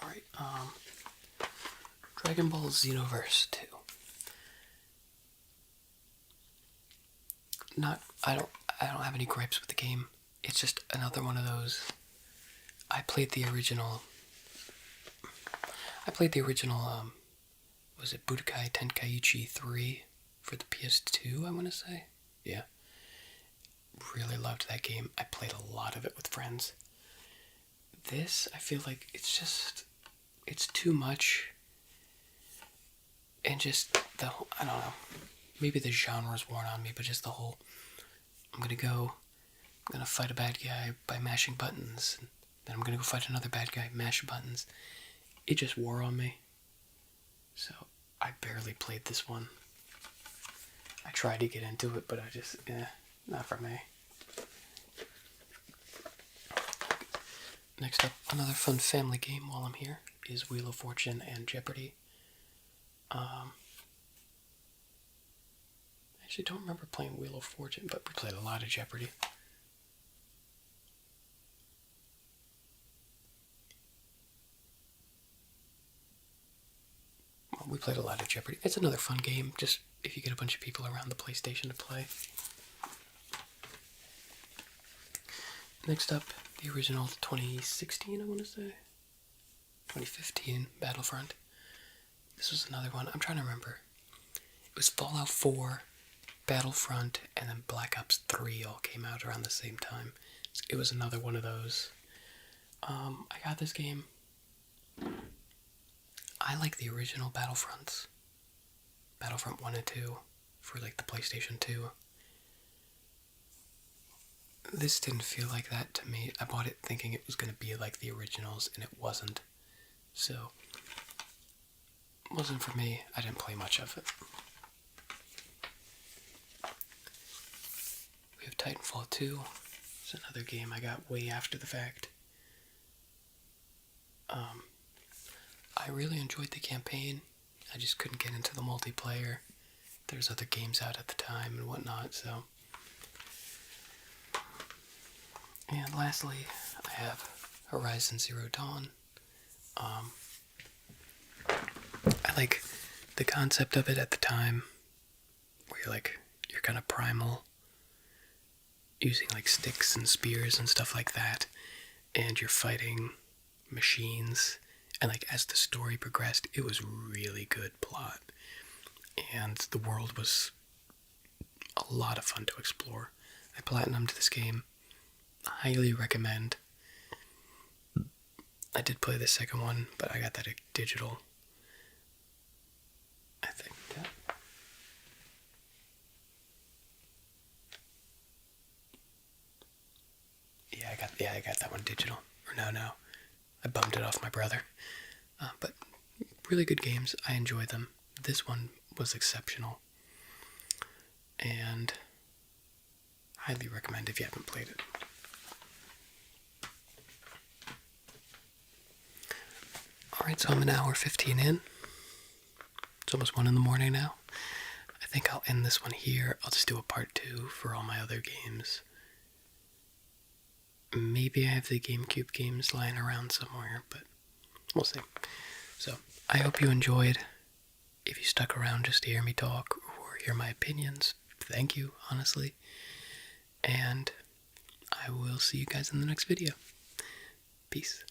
Alright, Dragon Ball Xenoverse 2. I don't have any gripes with the game. It's just another one of those. I played the original, was it Budokai Tenkaichi 3 for the PS2, I want to say? Yeah. Really loved that game. I played a lot of it with friends. This, I feel like it's too much. And just I don't know. Maybe the genre's worn on me, but just the whole, I'm gonna fight a bad guy by mashing buttons, and then I'm gonna go fight another bad guy, mash buttons. It just wore on me. So I barely played this one. I tried to get into it, but not for me. Next up, another fun family game while I'm here is Wheel of Fortune and Jeopardy. I actually don't remember playing Wheel of Fortune, but we played a lot of Jeopardy. We played a lot of Jeopardy. It's another fun game, just if you get a bunch of people around the PlayStation to play. Next up, the original 2016, I want to say. 2015 Battlefront. This was another one. I'm trying to remember. It was Fallout 4, Battlefront, and then Black Ops 3 all came out around the same time. It was another one of those. I got this game. I like the original Battlefronts. Battlefront 1 and 2 for like the PlayStation 2. This didn't feel like that to me. I bought it thinking it was going to be like the originals, and it wasn't. So, it wasn't for me. I didn't play much of it. We have Titanfall 2. It's another game I got way after the fact. I really enjoyed the campaign. I just couldn't get into the multiplayer. There's other games out at the time and whatnot, so. And lastly, I have Horizon Zero Dawn. I like the concept of it at the time, where you're kind of primal, using like sticks and spears and stuff like that, and you're fighting machines. And like as the story progressed, it was really good plot, and the world was a lot of fun to explore. I platinumed this game. Highly recommend. I did play the second one, but I got that digital. I think. I got that one digital. Or no. I bummed it off my brother. But really good games. I enjoy them. This one was exceptional. And highly recommend if you haven't played it. Alright, so I'm an hour 15 in. It's almost 1 in the morning now. I think I'll end this one here. I'll just do a part 2 for all my other games. Maybe I have the GameCube games lying around somewhere, but we'll see. So, I hope you enjoyed. If you stuck around just to hear me talk or hear my opinions, thank you, honestly. And I will see you guys in the next video. Peace.